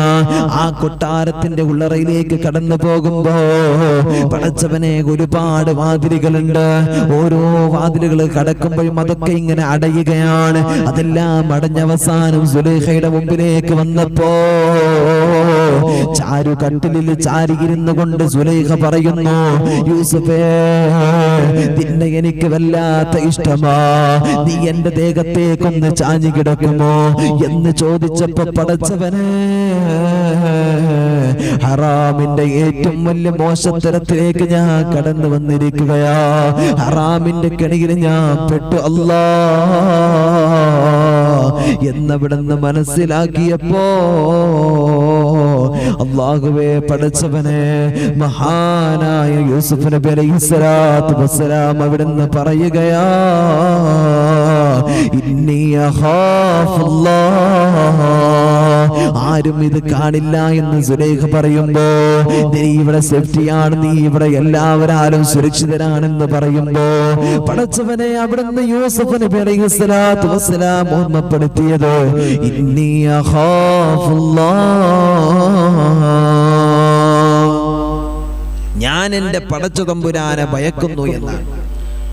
ആ കൊട്ടാരത്തിന്റെ ഉള്ളറയിലേക്ക് കടന്നു പോകുമ്പോ പടച്ചവനെ ഒരുപാട് വാതിലുകളുണ്ട്. ഓരോ വാതിലുകൾ കടക്കുമ്പോഴും അതൊക്കെ ഇങ്ങനെ അടയുകയാണ്. അതെല്ലാം അടഞ്ഞവസാനം സുലൈഖയുടെ മുമ്പിലേക്ക് വന്നപ്പോ ചാരു കട്ടിലിൽ ചാരിയിരുന്നു കൊണ്ട് സുലൈഖ പറയുന്നു, യൂസുഫേ, നിന്നെ എനിക്ക് വല്ലാത്ത ഇഷ്ടമാ, നീ എന്റെ ദേഹത്തേക്കൊന്ന് ചാഞ്ഞു കിടക്കുമോ എന്ന് ചോദിച്ചപ്പോ പടച്ചവനെ ഹറാമിന്റെ ഏറ്റവും വലിയ മോശത്തരത്തിലേക്ക് ഞാൻ കടന്നു വന്നിരിക്കുകയാ. ഹറാമിന്റെ കെണിയിൽ ഞാൻ പെട്ടു അല്ലാ എന്നവിടുന്ന് മനസ്സിലാക്കിയപ്പോ അല്ലാഹുവേ പടച്ചവനെ മഹാനായ യൂസുഫ് നബി അലൈഹിസ്സലാത്തു വസ്സലാം അവിടുന്ന് പറയുകയാ, ഇന്നി അഖാഫുല്ലാഹ്. ആരും ഇത് കാണില്ല എന്ന് സുലൈഖ പറയുമ്പോ, നീ ഇവിടെ സേഫ്റ്റിയാണ്, നീ ഇവിടെ എല്ലാവരും സുരക്ഷിതരാണെന്ന് പറയുമ്പോ പടച്ചവനെ അവിടുന്ന് യൂസുഫ് നബി അലൈഹിസ്സലാത്തു വസ്സലാം ഓർമ്മപ്പെടുത്തിയത് ഇന്നി അഖാഫുല്ലാഹ്, ഞാൻ എന്റെ പടച്ച തമ്പുരാനെ ഭയക്കുന്നു എന്നാണ്.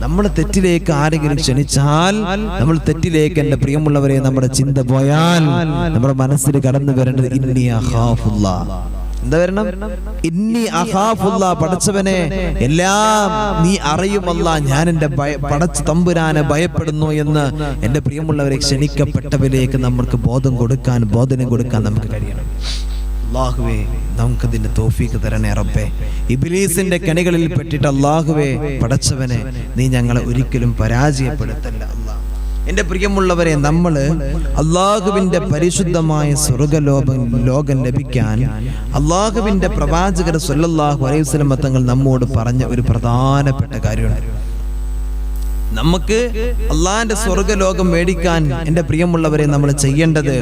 നമ്മൾ തെറ്റിലേക്ക് ആരെങ്കിലും ക്ഷണിച്ചാൽ, നമ്മൾ തെറ്റിലേക്ക് എന്റെ പ്രിയമുള്ളവരെ നമ്മുടെ ചിന്ത പോയാൽ നമ്മുടെ മനസ്സിൽ കടന്നു വരേണ്ടത് ഇന്നി അഖാഫുല്ലാഹ്. എന്താ വരണം? ഇന്നി അഖാഫുല്ലാഹ്, പടച്ചവനെ എല്ലാം നീ അറിയുമല്ല, ഞാൻ എന്റെ പടച്ച തമ്പുരാനെ ഭയപ്പെടുന്നു എന്ന് എന്റെ പ്രിയമുള്ളവരെ ക്ഷണിക്കപ്പെട്ടവരിലേക്ക് നമുക്ക് ബോധനം കൊടുക്കാൻ നമുക്ക് കഴിയണം. അല്ലാഹുവേ നമുക്കതിന്റെ തൗഫീഖ് തരണേ റബ്ബേ. ഇബ്ലീസിന്റെ കെണികളിൽ പെട്ടിട്ട് അല്ലാഹുവേ പടച്ചവനെ നീ ഞങ്ങളെ ഒരിക്കലും പരാജയപ്പെടുത്തല്ല അല്ലാഹ്. എന്റെ പ്രിയമുള്ളവരെ, നമ്മൾ അല്ലാഹുവിന്റെ പരിശുദ്ധമായ സ്വർഗ്ഗലോകം ലഭിക്കാൻ അല്ലാഹുവിന്റെ പ്രവാചകർ സ്വല്ലല്ലാഹു അലൈഹി വസല്ലം തങ്ങൾ നമ്മോട് പറഞ്ഞ ഒരു പ്രധാനപ്പെട്ട കാര്യമാണ്. നമുക്ക് അല്ലാഹുവിന്റെ സ്വർഗ്ഗലോകം മേടിക്കാൻ എന്റെ പ്രിയമുള്ളവരെ നമ്മൾ ചെയ്യേണ്ടത്,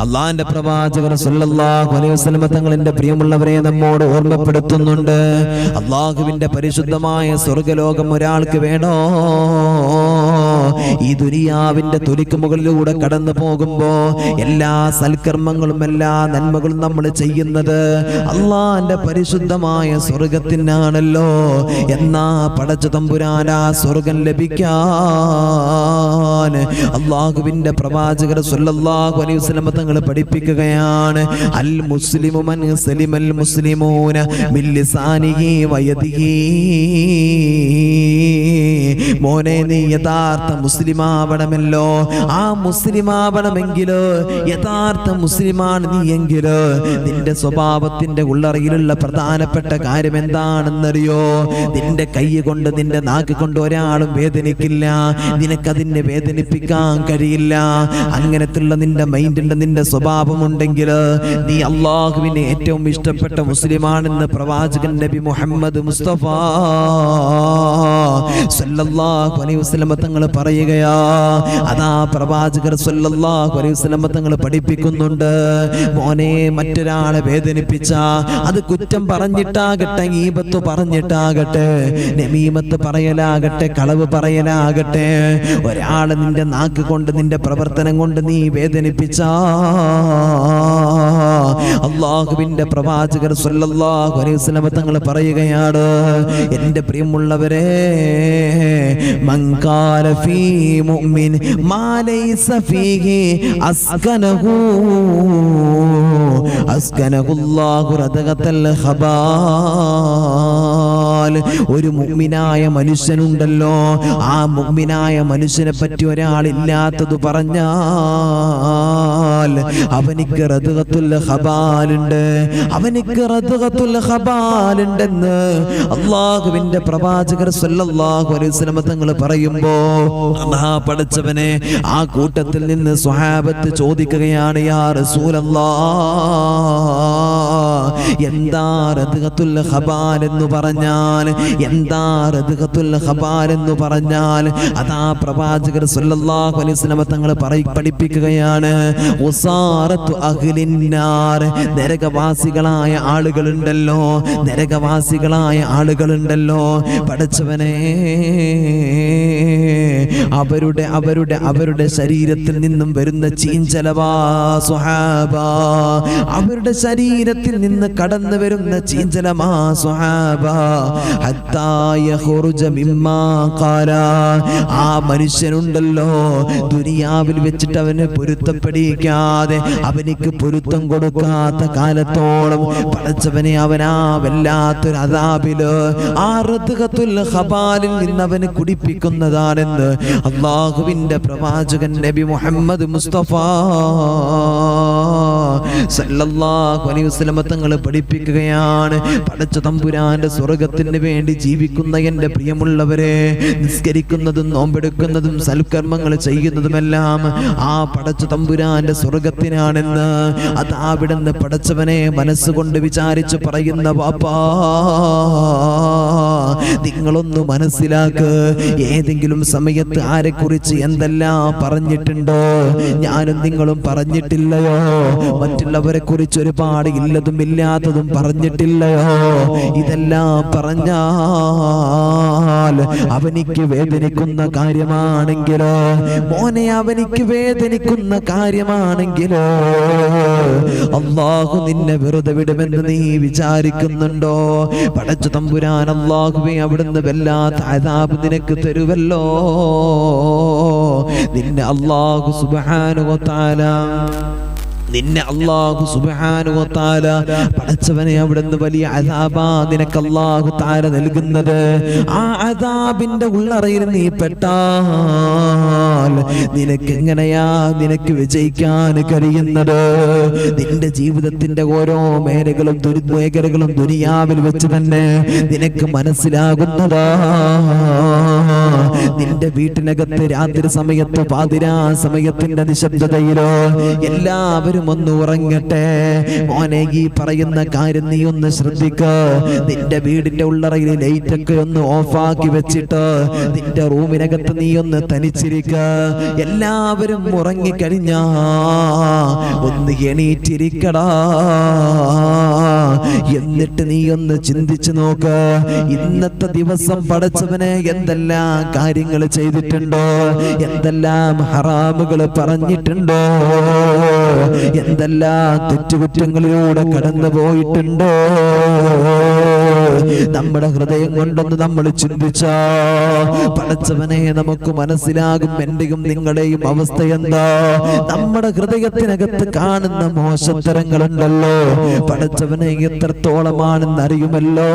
അള്ളാന്റെ പ്രവാചകർ സല്ലല്ലാഹു അലൈഹി വസല്ലം തങ്ങൾ എന്റെ പ്രിയമുള്ളവരെ നമ്മോട് ഓർമ്മപ്പെടുത്തുന്നുണ്ട്. അള്ളാഹുവിന്റെ പരിശുദ്ധമായ സ്വർഗ്ഗലോകം ഒരാൾക്ക് വേണോ? ഈ ദുനിയാവിന്റെ തൊലിക്ക് മുകളിലൂടെ കടന്നു പോകുമ്പോ എല്ലാ സൽക്കർമ്മങ്ങളും എല്ലാ നന്മകളും നമ്മൾ ചെയ്യുന്നത് അള്ളാന്റെ പരിശുദ്ധമായ സ്വർഗത്തിനാണല്ലോ. എന്നാ പടച്ച തമ്പുരാനാ സ്വർഗം ലഭിക്കാൻ അള്ളാഹുവിന്റെ പ്രവാചകർ സല്ലല്ലാഹു അലൈഹി വസല്ലം തങ്ങൾ പഠിപ്പിക്കുകയാണ്, അൽ മുസ്ലിമു മൻ സലിമൽ മുസ്ലിമൂന മിൻ ലിസാനിഹി വയദിഹി. മോനെ, നീ യഥാർത്ഥ മുസ്ലിമാവണമല്ലോ. ആ മുസ്ലിമാവണമെങ്കിലോ, യഥാർത്ഥ മുസ്ലിമാണ് നീ എങ്കിലോ, നിന്റെ സ്വഭാവത്തിന്റെ ഉള്ളറയിലുള്ള പ്രധാനപ്പെട്ട കാര്യം എന്താണെന്നറിയോ? നിന്റെ കൈ കൊണ്ട് നിന്റെ നാക്ക് കൊണ്ട് ഒരാളും വേദനിക്കില്ല, നിനക്കതിനെ വേദനിപ്പിക്കാൻ കഴിയില്ല. അങ്ങനത്തുള്ള നിന്റെ മൈൻഡിന്റെ നിന്റെ സ്വഭാവമുണ്ടെങ്കിൽ നീ അള്ളാഹുവിനെ ഏറ്റവും ഇഷ്ടപ്പെട്ട മുസ്ലിമാണെന്ന് പ്രവാചകൻ നബി മുഹമ്മദ് മുസ്തഫ സല്ലല്ലാഹു അലൈഹി വസല്ലം തങ്ങൾ പറയുകയാ. അതാ പ്രവാചകർ സല്ലല്ലാഹു അലൈഹി വസല്ലം തങ്ങൾ പഠിപ്പിക്കുന്നുണ്ട്, മോനെ, മറ്റൊരാളെ വേദനിപ്പിച്ച അത് കുറ്റം പറഞ്ഞിട്ടാകട്ടെ, ഗീബത്ത് പറഞ്ഞിട്ടാകട്ടെ, നമീമത്ത് പറയലാകട്ടെ, കളവ് പറയലാകട്ടെ, ഒരാളെ നിന്റെ നാക്ക് കൊണ്ട് നിന്റെ പ്രവർത്തനം കൊണ്ട് നീ വേദനിപ്പിച്ച അള്ളാഹുവിന്റെ പ്രവാചകർ സല്ലല്ലാഹു അലൈഹി വസല്ലം തങ്ങൾ പറയുകയാണ്, എന്റെ പ്രിയമുള്ളവരെ, മൻ ഖാല ഫീ മുഅ്മിൻ മാ ലൈസ ഫീഹി അസ്കനഹുല്ലാഹു റദഗത്തൽ ഖബാൽ. ഒരു മുഅ്മിനായ മനുഷ്യനുണ്ടല്ലോ, ആ മുഅ്മിനായ മനുഷ്യനെ പറ്റി ഒരാളില്ലാത്തത് പറഞ്ഞാൽ അവനിക്ക് റദഗത്തുൽ ഖബാലുണ്ട്, അവനിക്ക് റദഗത്തുൽ ഖബാലുണ്ടെന്ന് അല്ലാഹുവിന്റെ പ്രവാചകർ സല്ലല്ലാഹു അലൈഹി വസല്ലം തങ്ങൾ പറയുമ്പോ പടച്ചവനെ, ആ കൂട്ടത്തിൽ നിന്ന് സ്വഹാബത്ത് ചോദിക്കുകയാണ്, യാ റസൂലല്ലാഹ്, എന്താ റദഗത്തുൽ ഖബാൽ എന്ന് പറഞ്ഞാൽ? എന്താ റദഗത്തുൽ ഖബാൽ എന്ന് പറഞ്ഞാൽ? അതാ പ്രവാചകർ സല്ലല്ലാഹു അലൈഹി വസല്ലം തങ്ങൾ പഠിപ്പിക്കുകയാണ്, ഉസാറത്തു അഹ്ലിന്നാർ, നരകവാസികളായ ആളുകളുണ്ടല്ലോ, നരകവാസികളായ ആളുകളുണ്ടല്ലോ പടച്ചവനെ, അവരുടെ ശരീരത്തിൽ നിന്നും വരുന്ന ചീഞ്ചലവാ സ്വഹാബ, അവരുടെ ശരീരത്തിൽ നിന്ന് കടന്നു വരുന്ന ചീഞ്ചലമാ സ്വഹാബ, ഹത്താ യഖ്റുജ മിമ്മാ ഖാല. ആ മനുഷ്യനുണ്ടല്ലോ ദുനിയാവിൽ വെച്ചിട്ട് അവനെ പൊരുത്തപ്പെടിക്കാതെ അവനിക്ക് പൊരുത്തം കൊടുക്കാത്ത കാലത്തോളം പടച്ചവനെ അവനാ വല്ലാത്തൊരു അദാബില് ആ റദ്ഖത്തുൽ ഖബാലിൽ നിന്ന് അവനെ കുടിപ്പിക്കുന്നതാണെന്ന് അല്ലാഹുവിന്റെ പ്രവാചകൻ നബി മുഹമ്മദ് മുസ്തഫ സല്ലല്ലാഹു അലൈഹി വസല്ലം തങ്ങൾ പഠിപ്പിക്കുകയാണ്. പടച്ച തമ്പുരാന്റെ സ്വർഗത്തിന് വേണ്ടി ജീവിക്കുന്ന എൻ്റെ പ്രിയമുള്ളവരെ, നിസ്കരിക്കുന്നതും നോമ്പെടുക്കുന്നതും സൽക്കർമ്മങ്ങൾ ചെയ്യുന്നതുമെല്ലാം ആ പടച്ച തമ്പുരാന്റെ സ്വർഗത്തിനാണെന്ന് അത് അവിടുന്ന് പടച്ചവനെ മനസ്സുകൊണ്ട് വിചാരിച്ച് പറയുന്ന വാപ്പാ, നിങ്ങളൊന്ന് മനസ്സിലാക്ക്. ഏതെങ്കിലും സമയത്ത് ആരെക്കുറിച്ച് എന്തെല്ലാം പറഞ്ഞിട്ടുണ്ടോ? ഞാനും നിങ്ങളും പറഞ്ഞിട്ടില്ലയോ? മറ്റുള്ളവരെ കുറിച്ച് ഒരുപാട് ഇല്ലതും ഇല്ലാത്തതും പറഞ്ഞിട്ടില്ലയോ? ഇതെല്ലാം പറഞ്ഞാൽ അവനിക്ക് വേദനിക്കുന്ന കാര്യമാണെങ്കിലോ, മോനെ അവനിക്ക് വേദനിക്കുന്ന കാര്യമാണെങ്കിലോ അല്ലാഹു നിന്നെ വെറുതെ വിടുമെന്ന് നീ വിചാരിക്കുന്നുണ്ടോ? പടച്ച തമ്പുരാൻ അല്ലാഹുവേ അവിടുന്ന് വല്ലാത്ത അദാബ് നിനക്ക് തരുവല്ലോ. നിന്നെ അല്ലാഹു സുബ്ഹാനഹു വ തആല പടച്ചവനെ അവിടുന്ന് വലിയ അദാബാ നിനക്ക് അല്ലാഹു തആല നൽകുന്നത്. ആ അദാബിന്റെ ഉള്ളറയിൽ നീ പെട്ടാൽ നിനക്ക് എങ്ങനെയാ നിനക്ക് വിജയിക്കാൻ കഴിയുന്നത്? നിന്റെ ജീവിതത്തിന്റെ ഓരോ മേഖലകളും ദുനിയാവിൽ വെച്ച് തന്നെ നിനക്ക് മനസ്സിലാകുന്നതാ. നിന്റെ വീട്ടിനകത്ത് രാത്രി സമയത്ത് പാതിരാ സമയത്തിന്റെ നിശബ്ദതയിലോ എല്ലാവരും ഒന്ന് ഉറങ്ങട്ടെ. മോനെ, ഈ പറയുന്ന കാര്യം നീ ഒന്ന് ശ്രദ്ധിക്ക. നിന്റെ വീടിന്റെ ഉള്ളറയിൽ ലൈറ്റൊക്കെ ഒന്ന് ഓഫാക്കി വെച്ചിട്ട് നിന്റെ റൂമിനകത്ത് നീ ഒന്ന് തനിച്ചിരിക്ക. എല്ലാവരും ഉറങ്ങിക്കഴിഞ്ഞാ ഒന്ന് എണീറ്റിരിക്കടാ. എന്നിട്ട് നീ ഒന്ന് ചിന്തിച്ചു നോക്ക. ഇന്നത്തെ ദിവസം പടച്ചവനെ എന്തെല്ലാം കാര്യങ്ങൾ ചെയ്തിട്ടുണ്ടോ? എന്തെല്ലാം ഹറാമുകൾ പറഞ്ഞിട്ടുണ്ടോ? എന്തെല്ലാം തെറ്റുകുറ്റങ്ങളിലൂടെ കടന്നു പോയിട്ടുണ്ടോ? നമ്മുടെ ഹൃദയം കൊണ്ടൊന്ന് നമ്മൾ ചിന്തിച്ചാ പടച്ചവനെ നമുക്ക് മനസ്സിലാകും എന്റെയും നിങ്ങളുടെയും അവസ്ഥ എന്താ. നമ്മുടെ ഹൃദയത്തിനകത്ത് കാണുന്ന മോശത്തരങ്ങളുണ്ടല്ലോ, പടച്ചവനെ എത്രത്തോളമാണെന്ന് അറിയുമല്ലോ.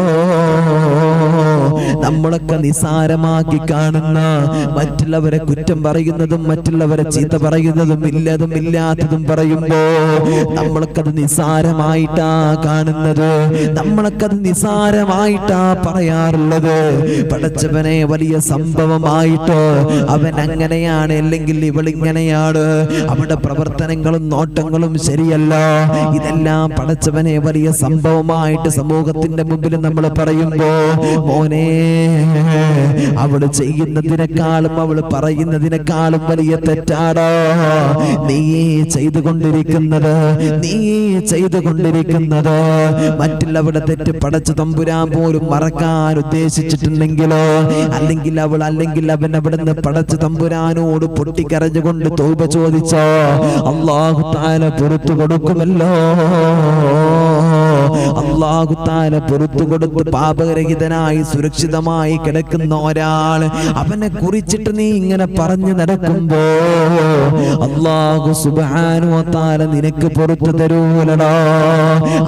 നമ്മളൊക്കെ നിസാരമാക്കി കാണുന്ന, മറ്റുള്ളവരെ കുറ്റം പറയുന്നതും മറ്റുള്ളവരെ ചീത്ത പറയുന്നതും ഇല്ലതും ഇല്ലാത്തതും പറയുമ്പോ നമ്മൾക്കത് നിസാരമായിട്ടാ കാണുന്നത്, നമ്മളൊക്കത് നിസാരമായിട്ടാ പറയാറുള്ളത്. പടച്ചവനെ വലിയ സംഭവമായിട്ടോ അവൻ അങ്ങനെയാണ് അല്ലെങ്കിൽ ഇവളിങ്ങനെയാണ്, അവിടെ പ്രവർത്തനങ്ങളും നോട്ടങ്ങളും ശരിയല്ല, ഇതെല്ലാം പടച്ചവനെ വലിയ സംഭവമായിട്ട് സമൂഹത്തിന്റെ മുമ്പിൽ നമ്മൾ പറയുമ്പോ മോനെ, അവള് ചെയ്യുന്നതിനേക്കാളും അവള് പറയുന്നതിനേക്കാളും വലിയ തെറ്റാടോ നീ ചെയ്തുകൊണ്ടിരിക്കുന്നത്. മറ്റുള്ളവരുടെ തെറ്റ് പടച്ചു തമ്പുരാൻ പോലും മറക്കാൻ ഉദ്ദേശിച്ചിട്ടുണ്ടെങ്കിലോ, അല്ലെങ്കിൽ അവൾ അല്ലെങ്കിൽ അവൻ അവിടുന്ന് പടച്ചു തമ്പുരാനോട് പൊട്ടിക്കരഞ്ഞുകൊണ്ട് തൗബ ചോദിച്ചോ അല്ലാഹു തആല പുറത്തു കൊടുക്കുമല്ലോ. അല്ലാഹു തആല പുറത്തു കൊടുത്ത് പാപരഹിതനായി സുരക്ഷിതമായി കിടക്കുന്ന ഒരാൾ, അവനെ കുറിച്ചിട്ട് നീ ഇങ്ങനെ പറഞ്ഞു നടക്കുമ്പോ അല്ലാഹു സുബ്ഹാനഹു വ തആല നിനക്ക് പുറത്തു തരൂലടാ.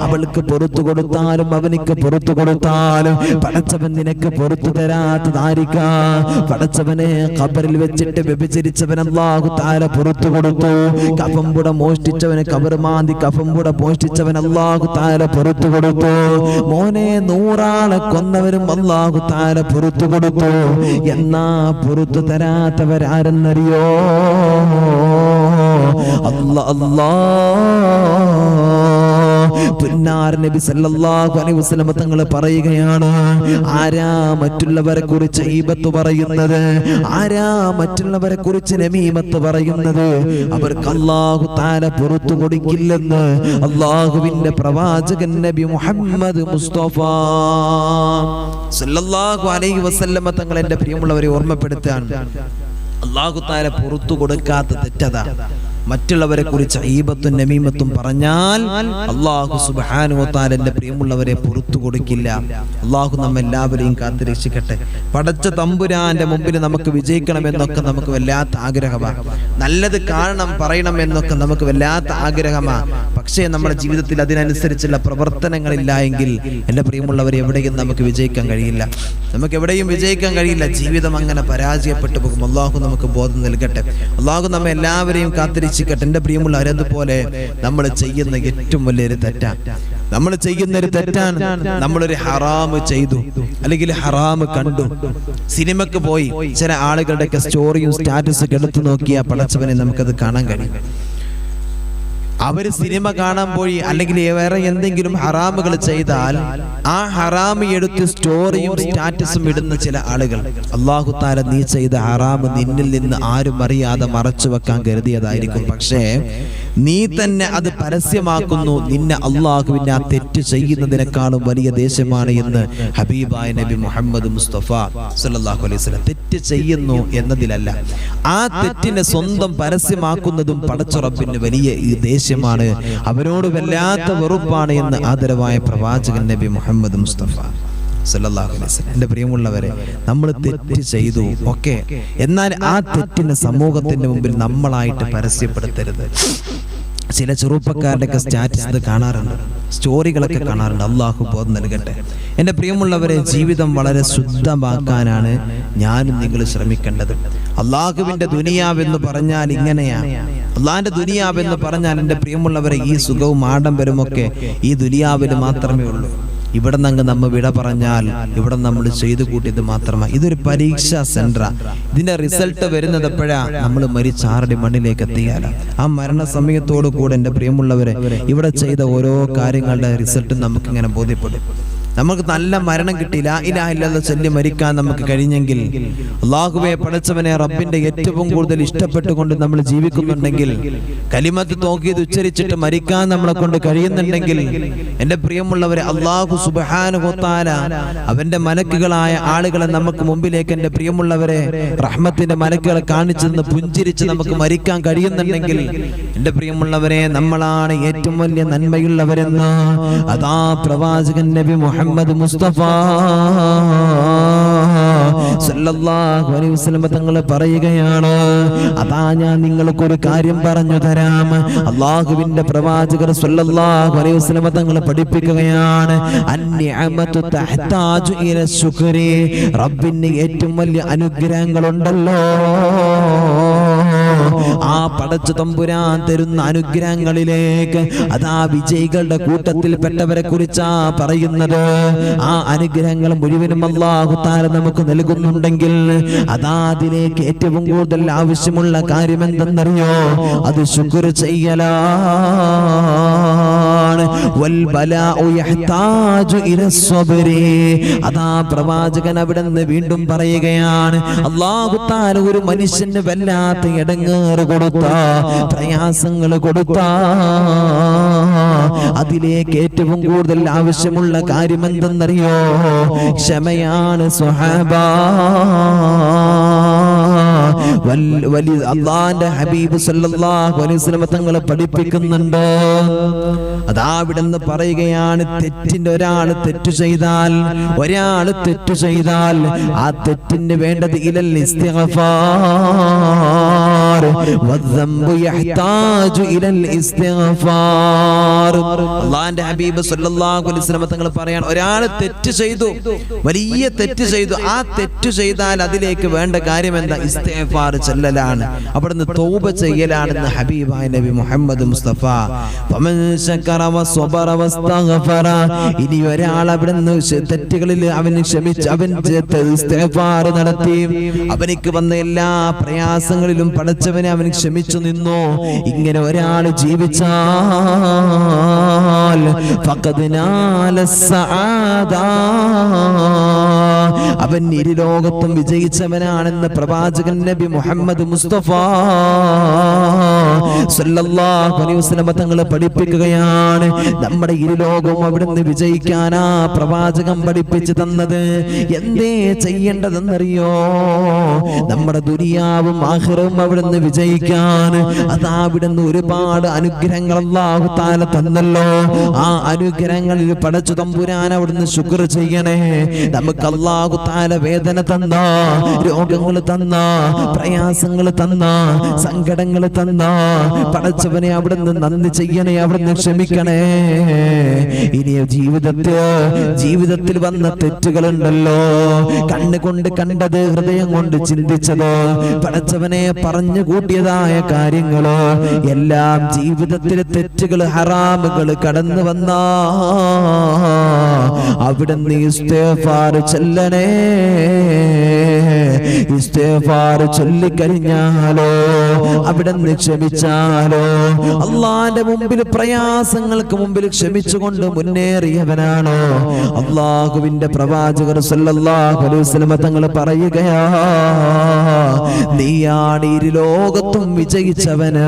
അവൾക്ക് പുറത്തു കൊടുത്താലും അവനിക്ക് പുറത്തു കൊടുത്താലും പടച്ചവൻ നിനക്ക് പുറത്തു തരാത്തതായിരിക്കാം. പടച്ചവനെ ഖബറിൽ വെച്ചിട്ട് വ്യഭിചരിച്ചവൻ അല്ലാഹു തആല പുറത്തു കൊടുത്തു. കഫംപുട മോഷ്ടിച്ചവന് കബർ മാന്തി കഫംപുട മോഷ്ടിച്ചവൻ അല്ലാഹു തആല പുറത്തു കൊടുത്തു. മോനെ, 100 ആളെ കൊന്നവരും അല്ലാഹു തആല പുറത്തു കൊടുത്തു. എന്നാ പുറത്തു തരാത്തവരാരെന്നറിയോ? പുന്നാർ നബി സല്ലല്ലാഹു അലൈഹി വസല്ലം തങ്ങൾ പറയുകയാണ്, ആരാ മറ്റുള്ളവരെ കുറിച്ച് ഈബത്ത് പറയുന്നത്, ആരാ മറ്റുള്ളവരെ കുറിച്ച് നമീമത്ത് പറയുന്നത്, അവർക്ക് അല്ലാഹു തആല പുറത്തു കൊടുക്കില്ലെന്ന് അല്ലാഹുവിന്റെ പ്രവാചകൻ നബി മുഹമ്മദ് മുസ്തഫ സല്ലല്ലാഹു അലൈഹി വസല്ലം തങ്ങൾ എന്റെ പ്രിയമുള്ളവരെ ഓർമ്മപ്പെടുത്താൻ അല്ലാഹു തആല പുറത്തു കൊടുക്കാത്ത തെറ്റതാ. മറ്റുള്ളവരെ കുറിച്ച് ഈബത്തും നമീമത്തും പറഞ്ഞാൽ അല്ലാഹു സുബ്ഹാനഹു വ തആല എൻ്റെ പ്രിയമുള്ളവരെ പുറത്തു കൊടുക്കില്ല. അല്ലാഹു നമ്മെല്ലാവരെയും കാത്തുരക്ഷിക്കട്ടെ. പടച്ച തമ്പുരാന്റെ മുമ്പിൽ നമുക്ക് വിജയിക്കണമെന്നൊക്കെ നമുക്ക് വല്ലാത്ത ആഗ്രഹമാണ്. നല്ലത് കാണണം പറയണം എന്നൊക്കെ നമുക്ക് വല്ലാത്ത ആഗ്രഹമാണ്. പക്ഷേ നമ്മുടെ ജീവിതത്തിൽ അതിനനുസരിച്ചുള്ള പ്രവർത്തനങ്ങളില്ല എങ്കിൽ എൻ്റെ പ്രിയമുള്ളവരെ എവിടെയും നമുക്ക് വിജയിക്കാൻ കഴിയില്ല. നമുക്ക് എവിടെയും വിജയിക്കാൻ കഴിയില്ല. ജീവിതം അങ്ങനെ പരാജയപ്പെട്ടു പോകും. അല്ലാഹു നമുക്ക് ബോധം നൽകട്ടെ. അല്ലാഹു നമ്മെ എല്ലാവരെയും കാത്തിരക്ഷിക്കട്ടെ. എൻ്റെ പ്രിയമുള്ളവരെ, അതുപോലെ നമ്മൾ ചെയ്യുന്ന ഏറ്റവും വലിയൊരു തെറ്റാണ്. നമ്മളൊരു ഹറാമ് ചെയ്തു, അല്ലെങ്കിൽ ഹറാമ് കണ്ടു. സിനിമക്ക് പോയി ചില ആളുകളുടെയൊക്കെ സ്റ്റോറിയും സ്റ്റാറ്റസൊക്കെ എടുത്തു നോക്കിയാൽ പടച്ചവനെ നമുക്കത് കാണാൻ കഴിയും. അവര് സിനിമ കാണാൻ പോയി, അല്ലെങ്കിൽ വേറെ എന്തെങ്കിലും ഹറാമുകൾ ചെയ്താൽ ആ ഹറാമ് എടുത്ത് സ്റ്റോറിയും സ്റ്റാറ്റസും ഇടുന്ന ചില ആളുകൾ, അല്ലാഹു തആല നീ ചെയ്ത ഹറാമ് നിന്നിൽ നിന്ന് ആരും അറിയാതെ മറച്ചു വെക്കാൻ കരുതിയതായിരിക്കും. പക്ഷേ നീ തന്നെ അത് പരസ്യമാക്കുന്നു. നിന്നെ അല്ലാഹുവിനെ ആ തെറ്റ് ചെയ്യുന്നതിനേക്കാളും വലിയ ദേശമാണ് എന്ന് ഹബീബായ നബി മുഹമ്മദ് മുസ്തഫ സല്ലല്ലാഹു അലൈഹി വസല്ലം. തെറ്റ് ചെയ്യുന്നു എന്നതിലല്ല, ആ തെറ്റിനെ സ്വന്തം പരസ്യമാക്കുന്നതും പടച്ച റബ്ബിന് വലിയ ഈ ദേഷ്യമാണ്, അവരോട് വല്ലാത്ത വെറുപ്പാണ് എന്ന് ആദരവായ പ്രവാചകൻ നബി മുഹമ്മദ് മുസ്തഫ സല്ലല്ലാഹു അലൈഹി വസല്ലം. എൻ്റെ പ്രിയമുള്ളവരെ, നമ്മൾ തെറ്റ് ചെയ്തു, ഓക്കെ, എന്നാൽ ആ തെറ്റിനെ സമൂഹത്തിന്റെ മുമ്പിൽ നമ്മളായിട്ട് പരസ്യപ്പെടുത്തരുത്. ചില ചെറുപ്പക്കാരുടെയൊക്കെ സ്റ്റാറ്റസ് കാണാറുണ്ട്, സ്റ്റോറികളൊക്കെ കാണാറുണ്ട്. അല്ലാഹു ബോധം നൽകട്ടെ. എൻ്റെ പ്രിയമുള്ളവരെ, ജീവിതം വളരെ ശുദ്ധമാക്കാനാണ് ഞാനും നിങ്ങൾ ശ്രമിക്കേണ്ടത്. അല്ലാഹുവിൻ്റെ ദുനിയാവെന്ന് പറഞ്ഞാൽ ഇങ്ങനെയാണ്. അള്ളാഹിന്റെ ദുനിയാവെന്ന് പറഞ്ഞാൽ എൻ്റെ പ്രിയമുള്ളവരെ, ഈ സുഖവും ആഡംബരമൊക്കെ ഈ ദുനിയാവിൽ മാത്രമേ ഉള്ളൂ. ഇവിടെ നിന്ന് നമ്മ വിട പറഞ്ഞാൽ ഇവിടെ നമ്മൾ ചെയ്തു കൂട്ടിയത് മാത്രമാണ്. ഇതൊരു പരീക്ഷാ സെന്ററാ. ഇതിന്റെ റിസൾട്ട് വരുന്നത് എപ്പോഴാ? നമ്മൾ മരിച്ചാറുടെ മണ്ണിലേക്ക് എത്തിയാല. ആ മരണസമയത്തോടു കൂടെ എൻ്റെ പ്രിയമുള്ളവരെ, ഇവിടെ ചെയ്ത ഓരോ കാര്യങ്ങളുടെ റിസൾട്ട് നമുക്കിങ്ങനെ ബോധ്യപ്പെടും. നമുക്ക് നല്ല മരണം കിട്ടില്ല, ഇലാഹ ഇല്ലല്ലാഹ് ചൊല്ലി മരിക്കാൻ നമുക്ക് കഴിഞ്ഞെങ്കിൽ, അല്ലാഹുവേ പടച്ചവനെ റബ്ബിന്റെ ഏറ്റവും കൂടുതൽ ഇഷ്ടപ്പെട്ടുകൊണ്ട് നമ്മൾ ജീവിക്കുന്നുണ്ടെങ്കിൽ, കലിമത്ത് തൗഹീദ് ഉച്ചരിച്ചിട്ട് മരിക്കാൻ നമ്മളെ കൊണ്ട് കഴിയുന്നുണ്ടെങ്കിൽ, എൻ്റെ പ്രിയമുള്ളവരെ, അല്ലാഹു സുബ്ഹാനഹു വ തആല അവന്റെ മലക്കുകളായ ആളുകളെ നമുക്ക് മുമ്പിലേക്ക്, എൻ്റെ പ്രിയമുള്ളവരെ, റഹ്മത്തിന്റെ മലക്കുകളെ കാണിച്ചെന്ന് പുഞ്ചിരിച്ച് നമുക്ക് മരിക്കാൻ കഴിയുന്നുണ്ടെങ്കിൽ, എൻ്റെ പ്രിയമുള്ളവരെ, നമ്മളാണ് ഏറ്റവും വലിയ നന്മയുള്ളവരെന്ന് അതാ പ്രവാചകൻ നബി മുഹമ്മദ് മുസ്തഫ സല്ലല്ലാഹു അലൈഹി വസല്ലം തങ്ങൾ പറയുകയാണ്. അതാ ഞാൻ നിങ്ങൾക്ക് ഒരു കാര്യം പറഞ്ഞു തരാം. അല്ലാഹുവിന്റെ പ്രവാചകർ സല്ലല്ലാഹു അലൈഹി വസല്ലം തങ്ങൾ പഠിപ്പിക്കുകയാണ്, അന്നിഅമതു തഹ്താജു ഇല ശുക്രി. റബ്ബിന്റെ ഏറ്റവും വലിയ അനുഗ്രഹങ്ങളുണ്ടല്ലോ, ആ പടച്ച തമ്പുരാൻ തരുന്ന അനുഗ്രഹങ്ങളിലേക്ക് അതാ വിജയികളുടെ കൂട്ടത്തിൽ പെട്ടവരെ കുറിച്ചാ പറയുന്നത്. ആ അനുഗ്രഹങ്ങൾ മുഴുവനും അല്ലാഹു തആല നമുക്ക് നൽകുന്നുണ്ടെങ്കിൽ അതാ അതിലേക്ക് ഏറ്റവും കൂടുതൽ ആവശ്യമുള്ള കാര്യം എന്തെന്നറിയോ? അത് ശുക്ർ ചെയ്യലാണ്. വൽ ബലാഉ യഹ്താജു ഇല സ്വബ്രി. അതാ പ്രവാചകൻ അവിടുന്ന് വീണ്ടും പറയുകയാണ്, അല്ലാഹു തആല ഒരു മനുഷ്യന് വല്ലാത്ത ഇടങ്ങേറ് കൊടുത്ത, പ്രയാസങ്ങൾ കൊടുത്ത, അതിലേക്ക് ഏറ്റവും കൂടുതൽ ആവശ്യമുള്ള കാര്യം എന്തെന്നറിയോ? ക്ഷമയാണ് സ്വഹാബ. അല്ലാഹുവിന്റെ ഹബീബ് സല്ലല്ലാഹു അലൈഹി വസല്ലം തങ്ങൾ പഠിപ്പിക്കുന്നുണ്ട്. അതാ അവിടുന്ന് പറയുകയാണ്, ഒരാൾ തെറ്റു ചെയ്താൽ ആ തെറ്റിന് വേണ്ടത് ഇലൽ ഇസ്തിഗ്ഫാർ വദ്ദംബു യഹ്താജു ഇലൽ ഇസ്തിഗ്ഫാർ. അല്ലാഹുവിന്റെ ഹബീബ് സല്ലല്ലാഹു അലൈഹി വസല്ലം തങ്ങൾ പറയാൻ, ഒരാൾ തെറ്റ് ചെയ്തു, വലിയ തെറ്റ് ചെയ്തു, ആ തെറ്റ് ചെയ്താൽ അതിലേക്ക് വേണ്ട കാര്യം എന്താ? ഇസ്തിഗ്ഫാർ ചൊല്ലലാണ്, അവിടുന്ന് തൗബ ചെയ്യലാണെന്ന് ഹബീബായ നബി മുഹമ്മദ് മുസ്തഫ. ഫമൻ ശകറ വസ്വബറ വസ്തഗ്ഫറ. ഇനി ഒരാൾ അവിടുന്ന് തെറ്റുകളിൽ അവന് ക്ഷമിച്ച് അവൻ ഇസ്തിഗ്ഫാർ നടത്തി, അവനിക്ക് വന്ന എല്ലാ പ്രയാസങ്ങളിലും പടച്ചവനെ അവൻ ക്ഷമിച്ചു നിന്നു, ഇങ്ങനെ ഒരാൾ ജീവിച്ചാൽ ഫഖദ് നാല സആദ, അവൻ ഇരുലോകത്തും വിജയിച്ചവനാണെന്ന് പ്രവാചകൻ നബി മുഹമ്മദ് മുസ്തഫ സല്ലല്ലാഹു അലൈഹി വസല്ലം തങ്ങൾ പഠിപ്പിക്കുകയാണ്, നമ്മുടെ ഇരുലോകവും അവിടുന്ന് വിജയിക്കാനാ പ്രവാചകൻ പഠിപ്പിച്ചു തന്നത്. എന്തേ ചെയ്യേണ്ടതെന്നറിയോ? നമ്മുടെ ദുനിയാവും ആഖിറവും അവിടുന്ന് വിജയിക്കാൻ അതാ അവിടുന്ന് ഒരുപാട് അനുഗ്രഹങ്ങൾ അല്ലാഹു തആല തന്നല്ലോ. ആ അനുഗ്രഹങ്ങളിൽ പടച്ചു തമ്പുരാൻ അവിടുന്ന് ശുക്ർ ചെയ്യണേ. നമുക്ക് അല്ലാഹു തആല വേദന തന്ന, രോഗങ്ങൾ തന്ന, പ്രയാസങ്ങൾ തന്ന, സങ്കടങ്ങൾ തന്ന പടച്ചവനെ അവിടുന്ന് നന്ദി ചെയ്യണേ, അവിടുന്ന് ക്ഷമിക്കണേ. ഇനി ജീവിതത്തിൽ വന്ന തെറ്റുകളുണ്ടല്ലോ, കണ്ണുകൊണ്ട് കണ്ടത്, ഹൃദയം കൊണ്ട് ചിന്തിച്ചത്, പടച്ചവനെ പറഞ്ഞു കൂട്ടിയതായ കാര്യങ്ങളോ എല്ലാം ജീവിതത്തിലെ തെറ്റുകൾ, ഹറാമുകൾ കടന്നു വന്ന അവിടുന്ന് ഇസ്തിഗ്ഫാർ ചൊല്ലണേ. ഇസ്തിഗ്ഫാർ ചൊല്ലിക്കഴിഞ്ഞാലോ, അവിടുന്ന് ക്ഷമിച്ചാലോ, അള്ളാന്റെ മുമ്പിൽ പ്രയാസങ്ങൾക്ക് മുമ്പിൽ ക്ഷമിച്ചുകൊണ്ട് മുന്നേറിയവനാണോ അള്ളാഹുവിന്റെ പ്രവാചകർ സല്ലല്ലാഹു അലൈഹി വസല്ലം തങ്ങൾ പറയുകയാ, നീയാണ് ഇരു ലോകത്തും വിജയിച്ചവന്,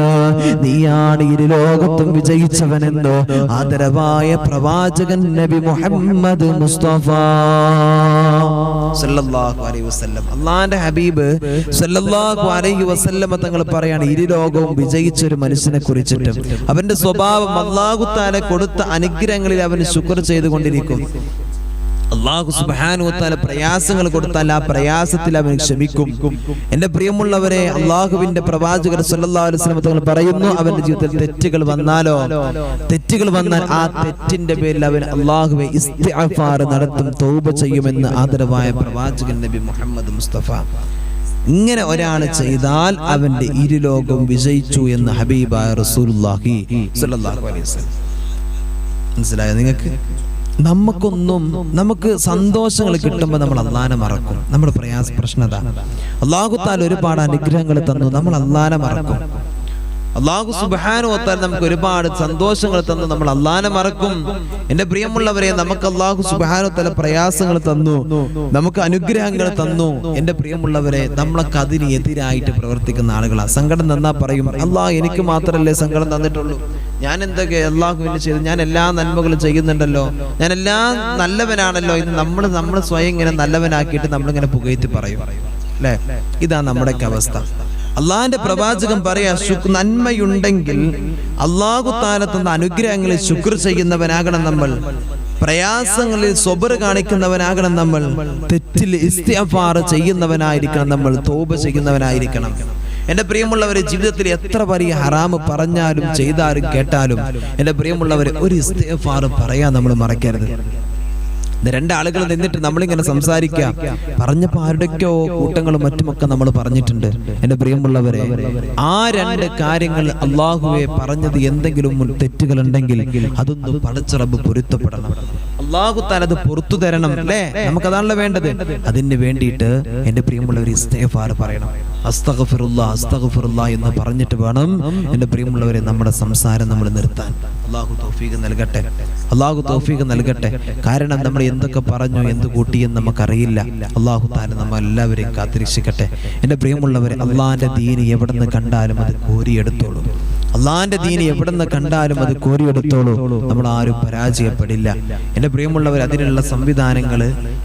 നീയാണ് ഇരു ലോകത്തും വിജയിച്ചവനെന്നോ ആദരവായ പ്രവാചകൻ നബി മുഹമ്മദ് മുസ്തഫ സല്ലല്ലാഹു അലൈഹി വസല്ലം, അല്ലാഹുവിന്റെ ഹബീബ് സല്ലല്ലാഹു അലൈഹി വസല്ലം തങ്ങൾ പറയാണ്, ഇരു ലോകവും വിജയിച്ച ഒരു മനുഷ്യനെ കുറിച്ചിട്ട് അവന്റെ സ്വഭാവം അല്ലാഹു തആല കൊടുത്ത അനുഗ്രഹങ്ങളിൽ അവൻ ശുക്ർ ചെയ്തുകൊണ്ടിരിക്കും. അല്ലാഹു സുബ്ഹാനഹു വ തആല പ്രയാസങ്ങൾ കൊടുത്താൽ ആ പ്രയാസത്തിൽ അവൻ ക്ഷമിക്കും. എന്റെ പ്രിയമുള്ളവരെ, അല്ലാഹുവിന്റെ പ്രവാചകർ സല്ലല്ലാഹു അലൈഹി വസല്ലം തങ്ങൾ പറയുന്നു, അവന്റെ ജീവിതത്തിൽ തെറ്റുകൾ വന്നാൽ ആ തെറ്റിന്റെ പേരിൽ അവൻ അല്ലാഹുവെ ഇസ്തിഗ്ഫാർ നടത്തും, തൗബ ചെയ്യുമെന്ന് ആദരവായ പ്രവാചകൻ നബി മുഹമ്മദ് മുസ്തഫ. ഇങ്ങനെ ഒരാൾ ചെയ്താൽ അവന്റെ ഇരുലോകം വിജയിച്ചു എന്ന് ഹബീബായ റസൂലുള്ളാഹി സ്വല്ലല്ലാഹു അലൈഹി വസല്ലം. മനസ്സിലായോ നിങ്ങൾക്ക്? നമുക്ക് സന്തോഷങ്ങൾ കിട്ടുമ്പോൾ നമ്മൾ അല്ലാഹനെ മറക്കും. നമ്മുടെ പ്രശ്നത അല്ലാഹു തആല ഒരുപാട് അനുഗ്രഹങ്ങൾ തന്നു, നമ്മൾ അല്ലാഹനെ മറക്കും. അല്ലാഹു സുബ്ഹാനഹു വ തആല നമുക്ക് ഒരുപാട് സന്തോഷങ്ങൾ തന്നു, നമ്മൾ അല്ലാഹനെ മറക്കും. എന്റെ പ്രിയമുള്ളവരെ, നമുക്ക് അല്ലാഹു സുബ്ഹാനഹു വ തആല പ്രയാസങ്ങൾ തന്നു, നമുക്ക് അനുഗ്രഹങ്ങൾ തന്നു. എന്റെ പ്രിയമുള്ളവരെ, നമ്മളൊക്കെ അതിന് എതിരായിട്ട് പ്രവർത്തിക്കുന്ന ആളുകളാണ്. സങ്കടം തന്നാ പറയും, അല്ലാഹ് എനിക്ക് മാത്രമല്ലേ സങ്കടം തന്നിട്ടുള്ളൂ, ഞാൻ എന്തൊക്കെ അല്ലാഹുവിന് ചെയ്തു, ഞാൻ എല്ലാ നന്മകളും ചെയ്യുന്നുണ്ടല്ലോ, ഞാൻ എല്ലാം നല്ലവനാണല്ലോ. ഇത് നമ്മൾ സ്വയം ഇങ്ങനെ നല്ലവനാക്കിയിട്ട് നമ്മളിങ്ങനെ പുകഴ്ത്തി പറയും, അല്ലേ? ഇതാ നമ്മുടെയൊക്കെ അവസ്ഥ. അള്ളാഹിന്റെ പ്രവാചകൻ പറയാ, നന്മയുണ്ടെങ്കിൽ അല്ലാഹു തആല തന്ന അനുഗ്രഹങ്ങളിൽ ശുക്ർ ചെയ്യുന്നവനാകണം നമ്മൾ, പ്രയാസങ്ങളിൽ സ്വബർ കാണിക്കുന്നവനാകണം നമ്മൾ, തെറ്റിൽ ഇസ്തിഗ്ഫാർ ചെയ്യുന്നവനായിരിക്കണം നമ്മൾ, തൗബ ചെയ്യുന്നവനായിരിക്കണം. എന്റെ പ്രിയമുള്ളവരെ, ജീവിതത്തിൽ എത്ര വലിയ ഹറാമ് പറഞ്ഞാലും ചെയ്താലും കേട്ടാലും എന്റെ പ്രിയമുള്ളവരെ, ഒരു ഇസ്തിഗ്ഫാർ പറയാൻ നമ്മൾ മറക്കരുത്. രണ്ടാളുകൾ നിന്നിട്ട് നമ്മളിങ്ങനെ സംസാരിക്കുക, പറഞ്ഞപ്പോ ആരുടെയൊക്കെയോ കൂട്ടങ്ങളും മറ്റുമൊക്കെ നമ്മൾ പറഞ്ഞിട്ടുണ്ട്. എന്റെ പ്രിയമുള്ളവരെ, ആ രണ്ട് കാര്യങ്ങൾ അല്ലാഹുവെ പറഞ്ഞത് എന്തെങ്കിലും തെറ്റുകൾ ഉണ്ടെങ്കിൽ അതൊന്ന് പടച്ച റബ്ബ് പൊരുത്തപ്പെടണം. അല്ലാഹു തആല അത് പുറത്തു തരണം, അല്ലേ? നമുക്കതാണല്ലോ വേണ്ടത്. അതിന് വേണ്ടിയിട്ട് എന്റെ പ്രിയമുള്ളവർ ഇസ്തിഗ്ഫാർ പറയണം. അസ്തഗ്ഫിറുല്ലാഹ് അസ്തഗ്ഫിറുല്ലാഹ് എന്ന് പറഞ്ഞിട്ട് വേണം എന്റെ പ്രിയമുള്ളവരെ നമ്മുടെ സംസാരം നമ്മൾ നിർത്താൻ. അല്ലാഹു തൗഫീഖ് നൽകട്ടെ, അല്ലാഹു തൗഫീഖ് നൽകട്ടെ. കാരണം നമ്മൾ എന്തൊക്കെ പറഞ്ഞു, എന്ത് കൂട്ടിയെന്ന് നമുക്കറിയില്ല. അല്ലാഹു തആല നമ്മളെല്ലാവരെയും കാത്തിരക്ഷിക്കട്ടെ. എന്റെ പ്രിയമുള്ളവരെ, അള്ളാഹിന്റെ ദീന് എവിടെന്ന് കണ്ടാലും അത് കോരിയെടുത്തോളൂ. അള്ളാഹിന്റെ ദീന് എവിടെന്ന് കണ്ടാലും അത് കോരിയെടുത്തോളൂ. നമ്മൾ ആരും പരാജയപ്പെടില്ല. എന്റെ പ്രിയമുള്ളവർ, അതിനുള്ള സംവിധാനങ്ങൾ